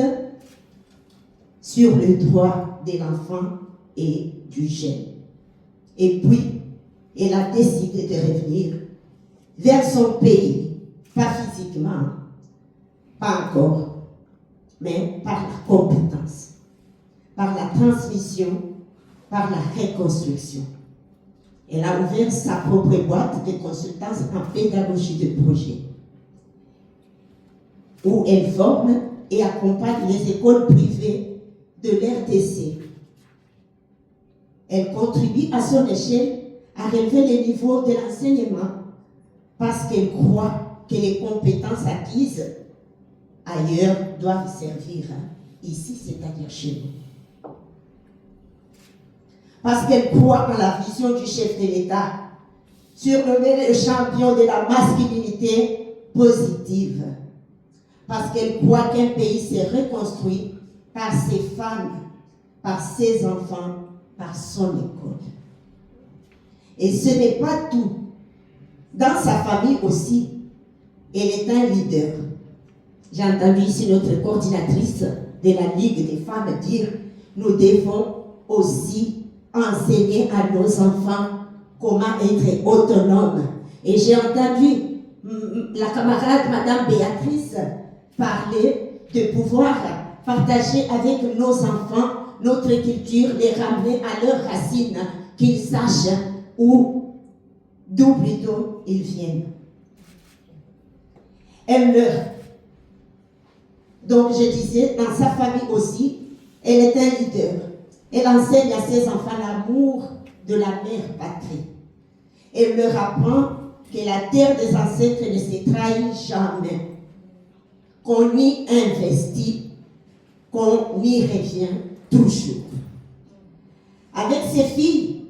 sur le droit de l'enfant et du jeune. Et puis, elle a décidé de revenir vers son pays, pas physiquement, pas encore, mais par la compétence, par la transmission, par la reconstruction. Elle a ouvert sa propre boîte de consultance en pédagogie de projet, où elle forme et accompagne les écoles privées de l'RDC. Elle contribue à son échelle à relever les niveaux de l'enseignement parce qu'elle croit que les compétences acquises ailleurs doivent servir ici, c'est-à-dire chez nous. Parce qu'elle croit en la vision du chef de l'État, surnommé le champion de la masculinité positive. Parce qu'elle croit qu'un pays se reconstruit par ses femmes, par ses enfants, par son école. Et ce n'est pas tout. Dans sa famille aussi, elle est un leader. J'ai entendu ici notre coordinatrice de la Ligue des femmes dire « Nous devons aussi enseigner à nos enfants comment être autonomes. » Et j'ai entendu la camarade Madame Béatrice parler de pouvoir partager avec nos enfants notre culture, les ramener à leurs racines, qu'ils sachent d'où plutôt ils viennent. Donc je disais, dans sa famille aussi, elle est un leader. Elle enseigne à ses enfants l'amour de la mère patrie. Elle leur apprend que la terre des ancêtres ne se trahit jamais, qu'on y investit, qu'on y revient toujours. Avec ses filles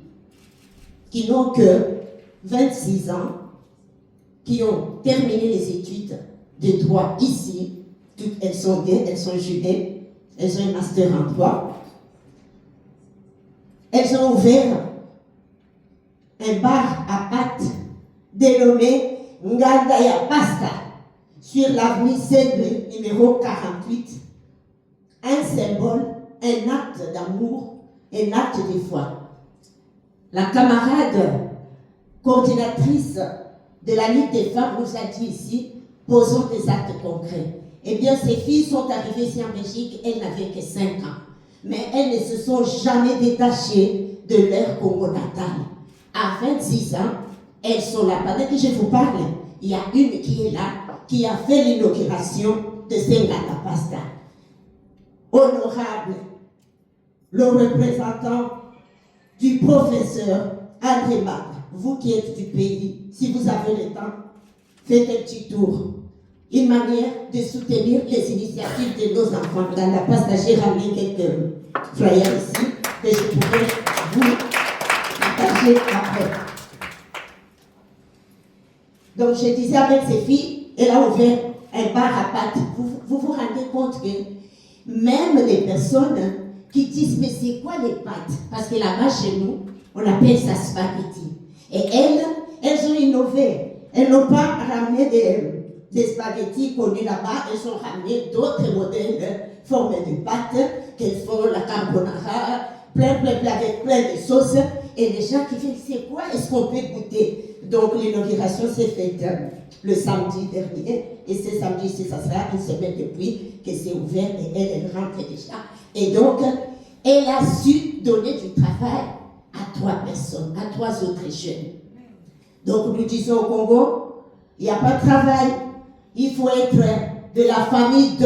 qui n'ont que 26 ans, qui ont terminé les études de droit ici, toutes elles sont gays, elles sont junées, elles ont un master en droit. Elles ont ouvert un bar à pâtes dénommé Ngandaya Pasta sur l'avenue Sendwe, numéro 48. Un symbole, un acte d'amour, un acte de foi. La camarade coordinatrice de la Ligue des femmes nous a dit ici, posons des actes concrets. Eh bien, ces filles sont arrivées ici en Belgique, elles n'avaient que 5 ans. Mais elles ne se sont jamais détachées de leur Congo natal. À 26 ans, elles sont là. Pendant que je vous parle, il y a une qui est là, qui a fait l'inauguration de Sengata Pasta. Honorable, le représentant du professeur André Mbata, vous qui êtes du pays, si vous avez le temps, faites un petit tour. Une manière de soutenir les initiatives de nos enfants. Dans la pasta, j'ai ramené quelques flyers ici que je pourrais vous partager après. Donc je disais avec ces filles, elle a ouvert un bar à pâtes. Vous vous rendez compte que même les personnes qui disent mais c'est quoi les pâtes? Parce que là-bas chez nous, on appelle ça spaghetti. Et elles ont innové. Elles n'ont pas ramené des spaghettis connus là-bas, elles ont ramené d'autres modèles formés de pâtes qu'elles font la carbonara, plein avec plein de sauces. Et les gens qui viennent, c'est quoi? Est-ce qu'on peut goûter? Donc l'inauguration s'est faite le samedi dernier. Et ce samedi-ci, ça sera une semaine depuis que c'est ouvert et elle rentre déjà. Et donc, elle a su donner du travail à 3 personnes, à 3 autres jeunes. Donc nous disons au Congo, il n'y a pas de travail. Il faut être de la famille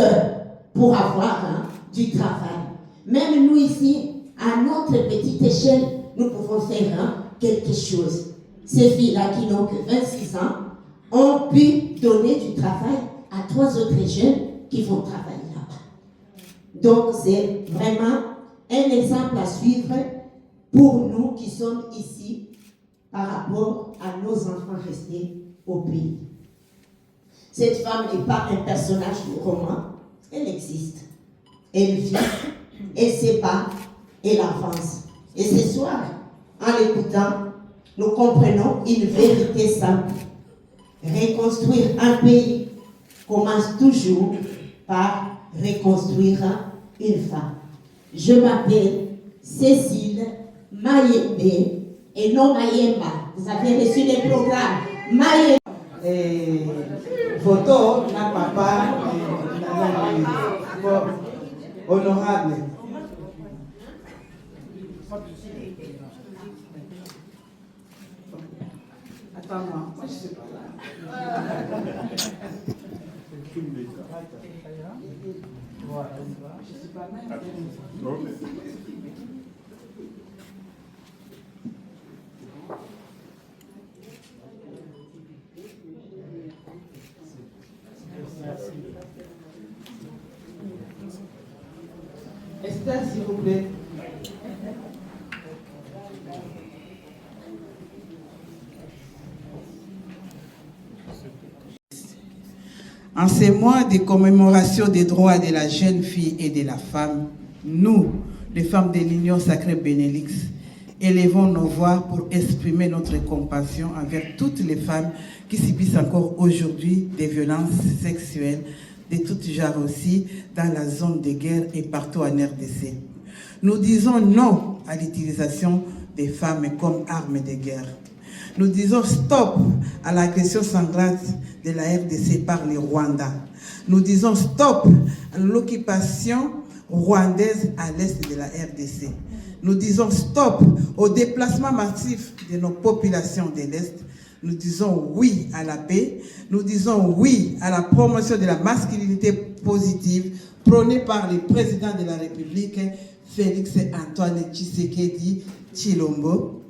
pour avoir du travail. Même nous ici, à notre petite échelle, nous pouvons faire quelque chose. Ces filles-là qui n'ont que 26 ans ont pu donner du travail à 3 autres jeunes qui vont travailler là-bas. Donc c'est vraiment un exemple à suivre pour nous qui sommes ici par rapport à nos enfants restés au pays. Cette femme n'est pas un personnage de roman, elle existe. Elle vit, elle se bat, elle avance. Et ce soir, en l'écoutant, nous comprenons une vérité simple. Reconstruire un pays commence toujours par reconstruire une femme. Je m'appelle Cécile Mayembe et non Mayemba. Vous avez reçu les programmes Mayemba. Photo na papa honorable. Attends-moi, moi je sais pas là. Je sais pas même. Esther, s'il vous plaît. En ces mois de commémoration des droits de la jeune fille et de la femme, nous, les femmes de l'Union Sacrée Benelux, élevons nos voix pour exprimer notre compassion envers toutes les femmes qui subissent encore aujourd'hui des violences sexuelles de tout genre aussi dans la zone de guerre et partout en RDC. Nous disons non à l'utilisation des femmes comme armes de guerre. Nous disons stop à l'agression sanglante de la RDC par les Rwandais. Nous disons stop à l'occupation rwandaise à l'est de la RDC. Nous disons stop au déplacement massif de nos populations de l'Est. Nous disons oui à la paix. Nous disons oui à la promotion de la masculinité positive prônée par le président de la République, Félix Antoine Tshisekedi Tshilombo,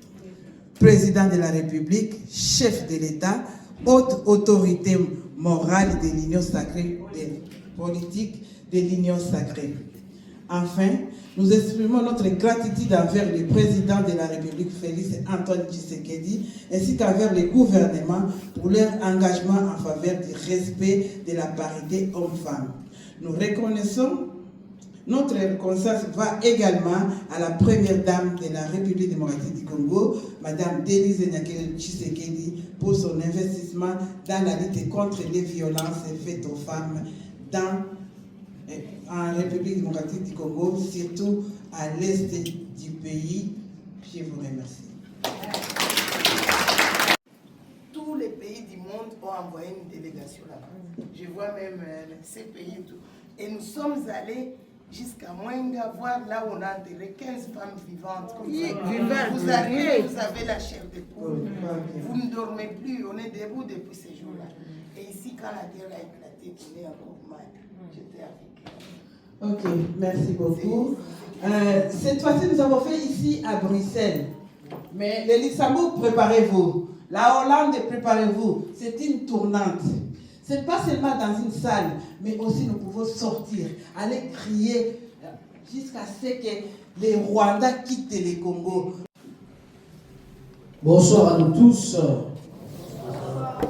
président de la République, chef de l'État, haute autorité morale de l'Union sacrée, des politiques de l'Union sacrée. Enfin, nous exprimons notre gratitude envers le président de la République, Félix Antoine Tshisekedi, ainsi qu'envers le gouvernement pour leur engagement en faveur du respect de la parité homme-femme. Nous reconnaissons, notre reconnaissance va également à la première dame de la République démocratique du Congo, Madame Denise Nyakele Tshisekedi, pour son investissement dans la lutte contre les violences faites aux femmes en République démocratique du Congo, surtout à l'est du pays. Je vous remercie. Tous les pays du monde ont envoyé une délégation là-bas. Je vois même ces pays. Et nous sommes allés jusqu'à Mwenga, voir là où on a enterré 15 femmes vivantes. Vous arrivez, vous avez la chair de poule. Vous ne dormez plus, on est debout depuis ces jours-là. Et ici, quand la guerre a éclaté, on est encore mal. J'étais avec elle. Ok, merci beaucoup. Cette fois-ci, nous avons fait ici à Bruxelles. Mais le Luxembourg, préparez-vous. La Hollande, préparez-vous. C'est une tournante. Ce n'est pas seulement dans une salle, mais aussi nous pouvons sortir, aller crier jusqu'à ce que les Rwandais quittent le Congo. Bonsoir à nous tous.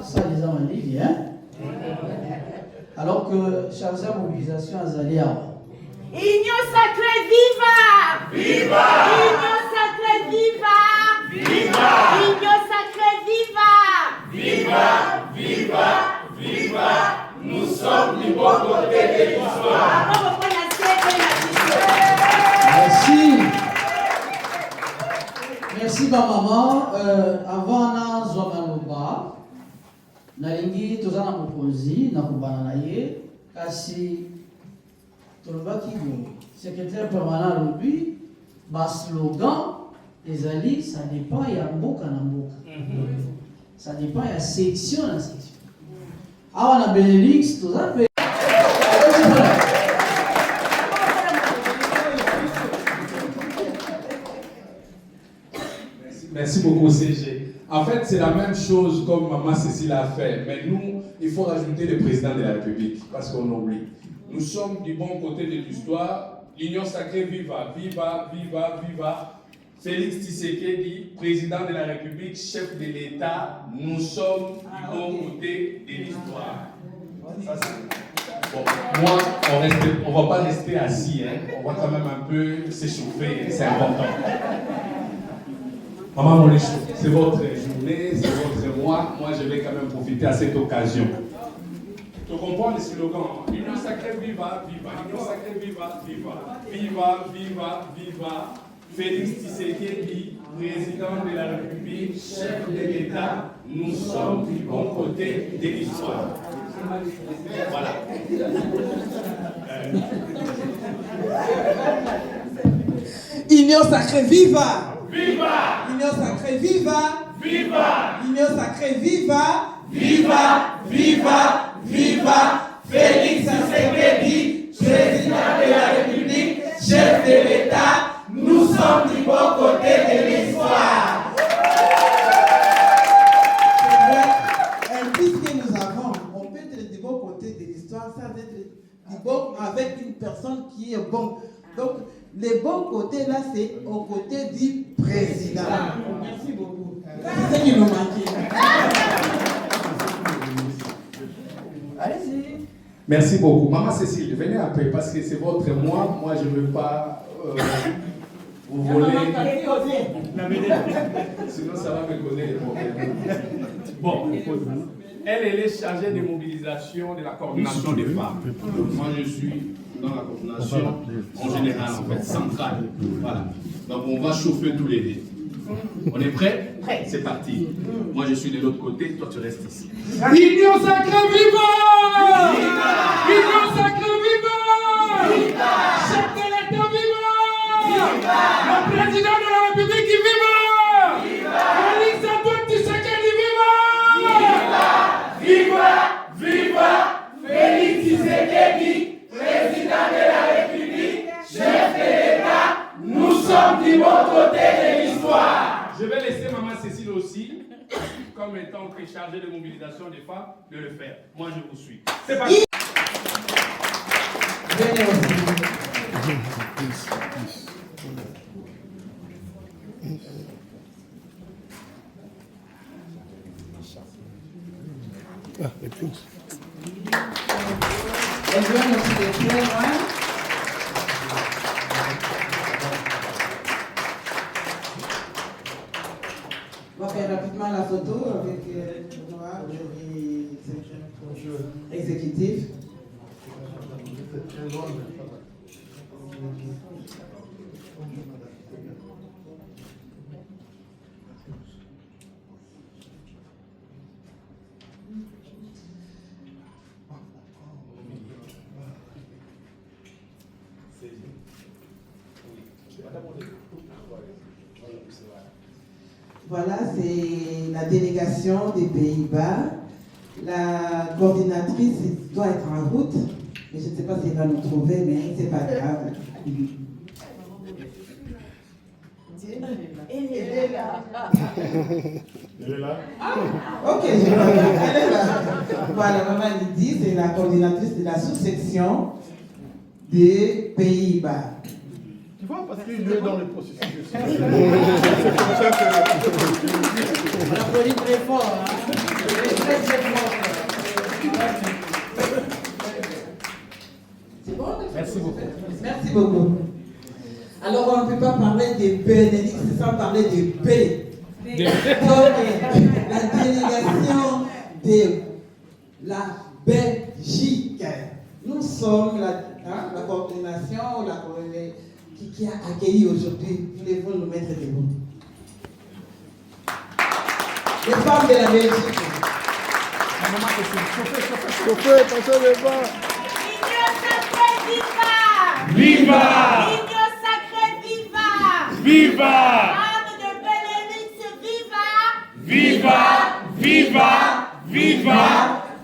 Ça, les gens en ligne, hein? Alors que chargé à mobilisation à Zalia. Union sacrée, viva! Viva! Union sacrée, viva! Viva! Union sacrée, viva! Viva! Viva! Viva! Nous sommes du bon côté de l'histoire. Merci. Merci, ma maman. Avant na Zomanoba, nalingi tozana mokonzi na kubana na ye kasi tolobaki bo secrétaire permanent lobi ba slogan ezali ça dépend ya mboka na mboka. Ça dépend ya section na section. Awa na Benelux toza pe Merci beaucoup, CG. En fait, c'est la même chose comme Maman Cécile a fait. Mais nous, il faut rajouter le président de la République, parce qu'on oublie. Nous sommes du bon côté de l'histoire. L'Union sacrée, viva, viva, viva, viva. Félix Tshisekedi, président de la République, chef de l'État. Nous sommes du bon côté de l'histoire. Bon, moi, on ne va pas rester assis. Hein. On va quand même un peu s'échauffer. C'est important. Maman Moléchou, c'est votre journée, c'est votre mois. Moi, je vais quand même profiter à cette occasion. Tu comprends le slogan? Union sacrée, viva, viva. Union sacrée, viva, viva. Viva, viva, viva. Félix Tshisekedi, président de la République, chef de l'État. Nous sommes du bon côté de l'histoire. Voilà. Union sacrée, viva! Viva! Union sacrée, viva! Viva! Union sacrée, viva! Viva! Viva! Viva! Félix Tshisekedi, président de la République, chef de l'État, nous sommes du bon côté de l'histoire. Puisque nous avons, on peut être du bon côté de l'histoire sans être du bon avec une personne qui est bon. Donc, le bon côté là, c'est au côté du président. Merci beaucoup. C'est ce qui nous manquait. Allez-y. Merci beaucoup. Maman Cécile, venez un peu parce que c'est votre moi. Moi, je ne veux pas vous voler. Sinon, ça va me causer des problèmes. Bon, elle est chargée de mobilisation de la coordination des femmes. Donc, moi, je suis dans la coordination en général, en fait, centrale. Voilà. Donc, on va chauffer tous les deux. On est prêts? Prêt. C'est parti. Moi, je suis de l'autre côté, toi, tu restes ici. Union sacrée, viva! Viva! Union sacrée, viva! Viva! Chef de l'État, viva! Viva! Le président de la République, viva! Viva! Félix Antoine Tshisekedi, viva! Viva! Viva! Viva! Félix Tshisekedi, président de la République, chef de l'État, nous sommes du bon côté de l'histoire. Je vais laisser Maman Cécile aussi, comme étant chargée de mobilisation des femmes, de le faire. Moi, je vous suis. C'est parti. Elle vient aussi de très loin. On va faire rapidement la photo avec Noah, le exécutif. Voilà, c'est la délégation des Pays-Bas. La coordinatrice doit être en route, mais je ne sais pas si elle va nous trouver, mais ce n'est pas grave. Elle est là. Elle est là? Ok, je vois. Elle est là. Voilà, Maman Lydie, c'est la coordinatrice de la sous-section des Pays-Bas. Tu vois, parce qu'il est dans le processus. On applaudit très fort. Hein? Très fort. C'est bon? Merci beaucoup. Merci beaucoup. Alors, on ne peut pas parler de Bénédicte sans parler de paix. Donc, la délégation de la Belgique. Nous sommes la coordination qui a accueilli aujourd'hui. Voulez-vous nous mettre debout? Les femmes de la Belgique. Chauffez, passez les bas. Union sacrée, viva! Viva! Union sacrée, viva! Viva! Femme de Bénédicte, viva! Viva! Viva! Viva!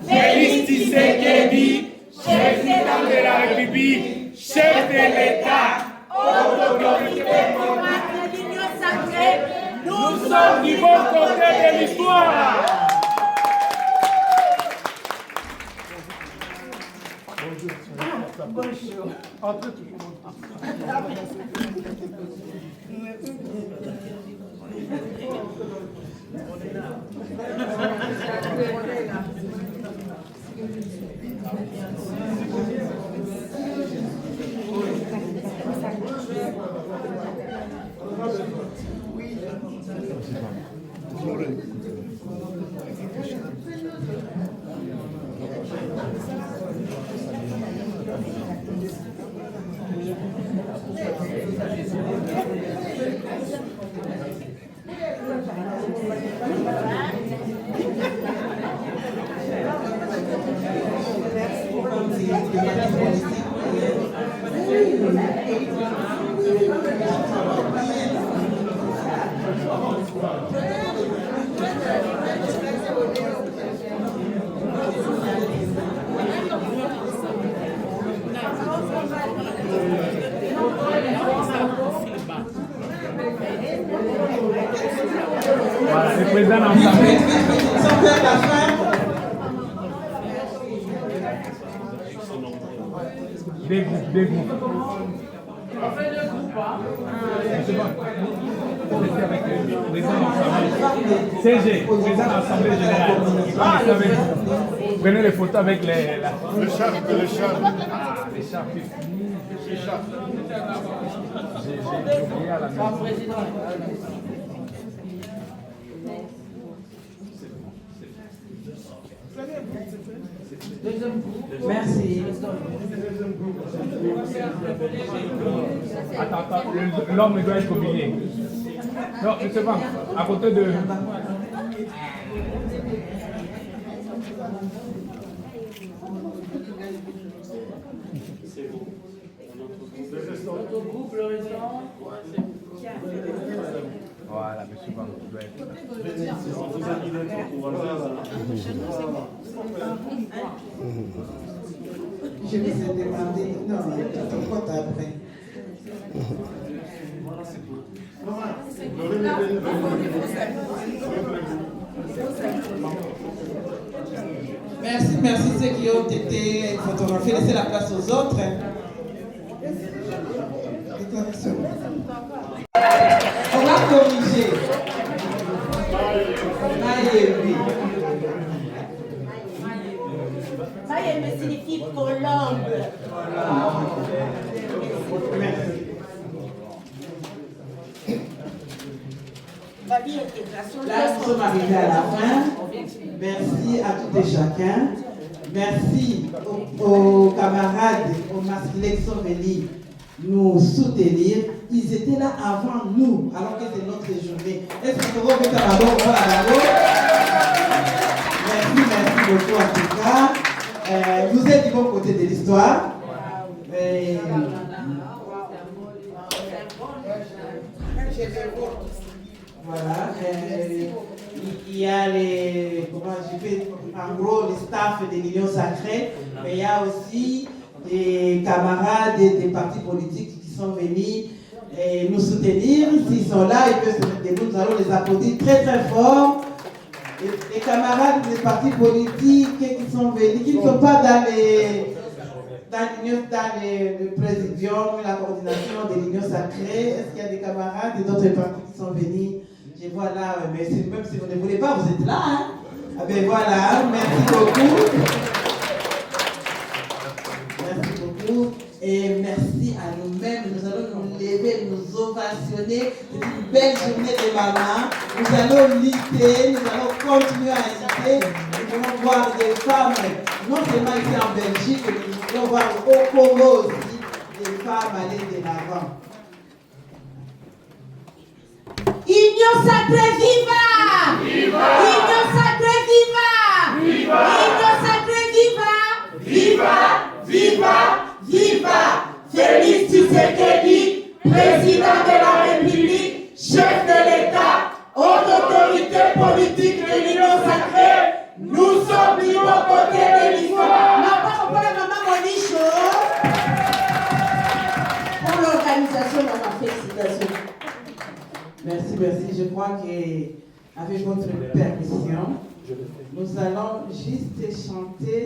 Félix Tshisekedi, président de la République, chef de l'État, Autorité combattre l'union sacrée, nous sommes du bon côté de l'histoire. Bonjour. Entrez toujours. Voilà, le président a entamé. Sans faire la fin. Des groupes. On fait deux groupes, hein? C'est bon. C'est avec le président de l'Assemblée. CG, président de l'Assemblée générale. prenez les photos avec les... L'écharpe. Ah, l'écharpe. J'ai oublié à la maison. Merci. Attends, l'homme doit être au milieu. Non, je ne sais pas. À côté de... Voilà, mais souvent, doit être Je vous ai demandé, non, ton compte après. Merci ceux qui ont été photographiés. Laissez la place aux autres. On va corriger. Mayembe signifie colombe. Là, nous sommes arrivés à la fin. Merci à tout et chacun. Merci aux camarades, aux masculins qui sont venus nous soutenir. Ils étaient là avant nous, alors que c'est notre journée. Est-ce que vous pouvez mettre à la Merci beaucoup en tout cas. Vous êtes du bon côté de l'histoire. Voilà, il y a les, en gros, les staffs de l'Union Sacrée, mais il y a aussi des camarades des partis politiques qui sont venus nous soutenir. S'ils sont là, ils peuvent se mettre debout, nous allons les applaudir très très fort. Les camarades des partis politiques qui sont venus, qui ne sont pas dans le présidium, la coordination de l'Union Sacrée. Est-ce qu'il y a des camarades d'autres partis qui sont venus? Je vois là, mais même si vous ne voulez pas, vous êtes là. Hein? Ah ben voilà, merci beaucoup. Merci beaucoup. Et merci à nous-mêmes. Nous allons nous lever, nous ovationner. C'est une belle journée de maman. Nous allons lutter, nous allons continuer à lutter. Nous allons voir des femmes, non seulement ici en Belgique, mais nous allons voir au Congo aussi, des femmes aller de l'avant. Union sacrée, viva! Viva! Union sacrée, viva! Viva! Union sacrée, viva! Viva! Viva! Viva! Félix Tshisekedi, président de la République, chef de l'État, haute autorité politique de l'Union sacrée, nous sommes du bon côté de l'histoire. Pour l'organisation de ma félicitation. Merci. Je crois qu'avec votre permission, nous allons juste chanter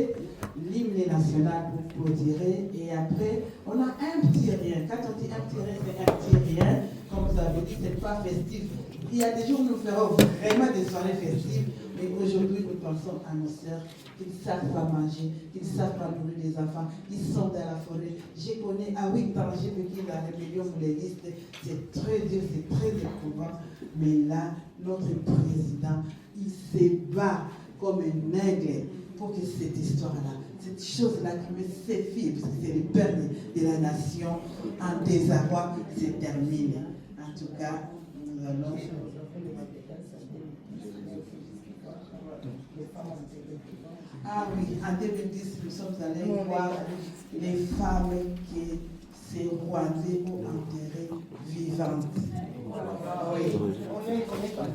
l'hymne national pour clôturer et après, on a un petit rien. Quand on dit un petit rien, c'est un petit rien. Comme vous avez dit, ce n'est pas festif. Il y a des jours où nous ferons vraiment des soirées festives, mais aujourd'hui, nous pensons à nos sœurs qui ne savent pas manger, qui ne savent pas nourrir les enfants, qui sont dans la forêt. Je connais à 8 ans, j'ai vécu la rébellion pour les listes. C'est très dur, c'est très éprouvant. Mais là, notre président, il se bat comme un aigle pour que cette histoire-là, cette chose-là qui me suffit, parce que c'est le père de la nation, en désarroi, se termine. En tout cas, nous allons... Ah oui, en 2010, nous sommes allés voir les femmes qui ces Rwandais ont enterrées vivantes. Oui.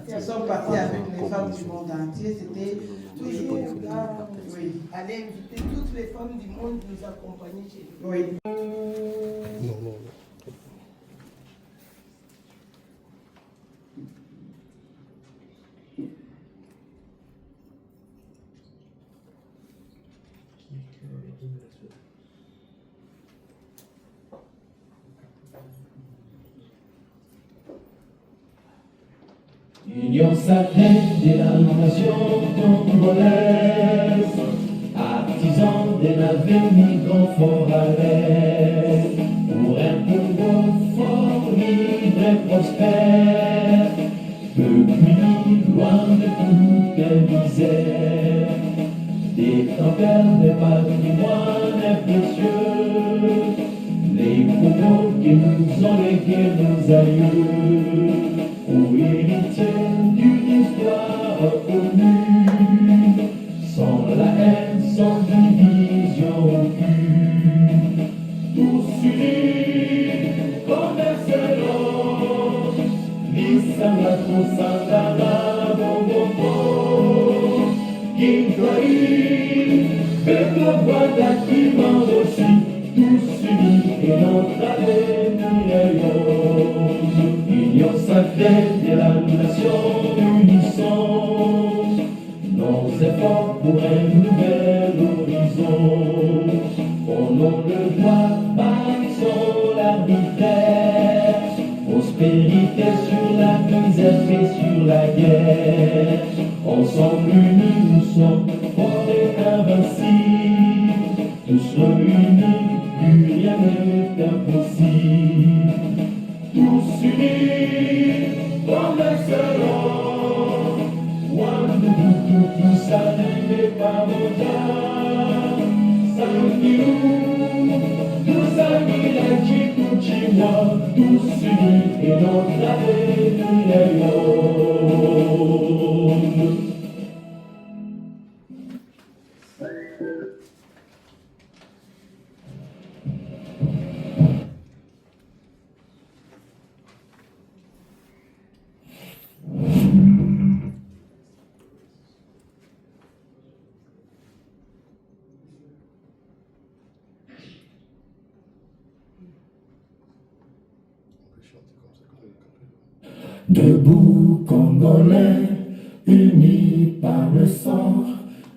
Nous sommes partis avec les femmes du monde entier. C'était... Oui. Allez inviter toutes les femmes du monde nous accompagner chez nous. Oui. Non. Union sacrée de la nation congolaise, artisans des navires migrants fort à l'air, pour un Congo fort, libre et prospère, depuis loin de toute misère, des tempères de patrimoine précieux, les Congos qui nous ont légué nos aïeux, aux héritiers d'une histoire commune, sans la haine, sans division aucune, tous unis comme un seul homme, l'Isama, Sandana, Bongo, Kinkoï, Bekoboda, Kimandoshi, tous unis et notre avenir union sacrée de la nation, unissons nos efforts pour un nouvel horizon. Au nom de loi, bannissons l'arbitraire, prospérité sur la misère et sur la guerre. Ensemble unis, nous sommes forts et invincibles, tous réunis, plus rien n'est impossible. Tous unis comme un seul homme, Wandugu, tous animés par Moja, Sangiru, tous amis la Chikuchima, tous unis et notre avenir est l'homme. Debout Congolais, unis par le sang,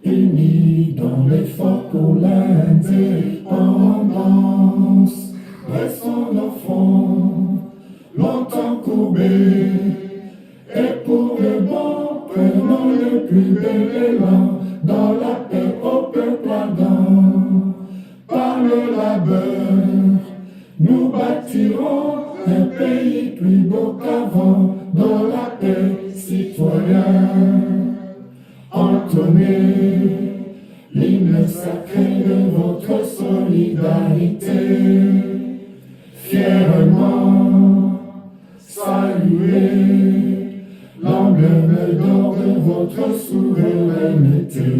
unis dans l'effort pour l'indépendance. Restons nos fronts, longtemps courbés, et pour le bon, prenons le plus bel élan, dans la paix au peuple ardent. Par le labeur, nous bâtirons un pays plus beau qu'avant, dans la paix citoyenne. Entonnez l'hymne sacré de votre solidarité, fièrement saluez l'emblème d'or de votre souveraineté.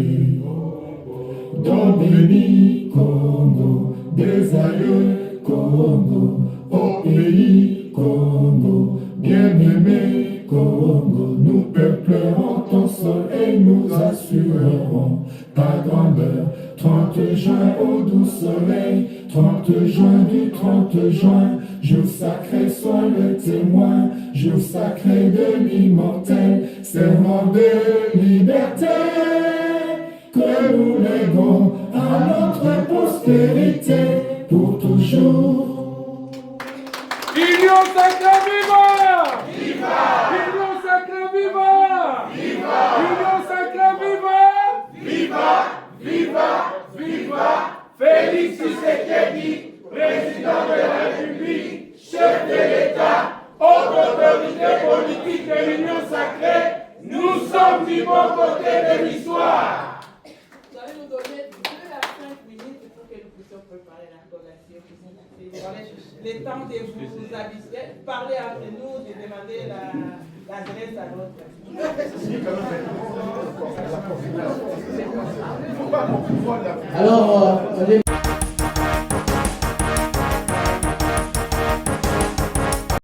Dombeni Congo, des aïeux Congo, au pays Congo, bien-aimé Congo, nous peuplerons ton sol et nous assurerons ta grandeur. 30 juin au doux soleil, 30 juin du 30 juin, jour sacré sois le témoin, jour sacré de l'immortel, serment de liberté, que nous léguons à notre postérité pour toujours. Union sacrée viva! Viva! Union sacrée viva! Viva! Union sacrée viva! Viva! Viva! Viva! Félix Tshisekedi, président de la République, chef de l'État, haute autorité politique de l'Union sacrée, nous sommes du bon côté de l'histoire. Vous allez nous donner 2 à 5 minutes pour que nous puissions préparer la collation. Le temps de vous aviser, parler entre nous, de demander l'adresse à l'autre. Alors,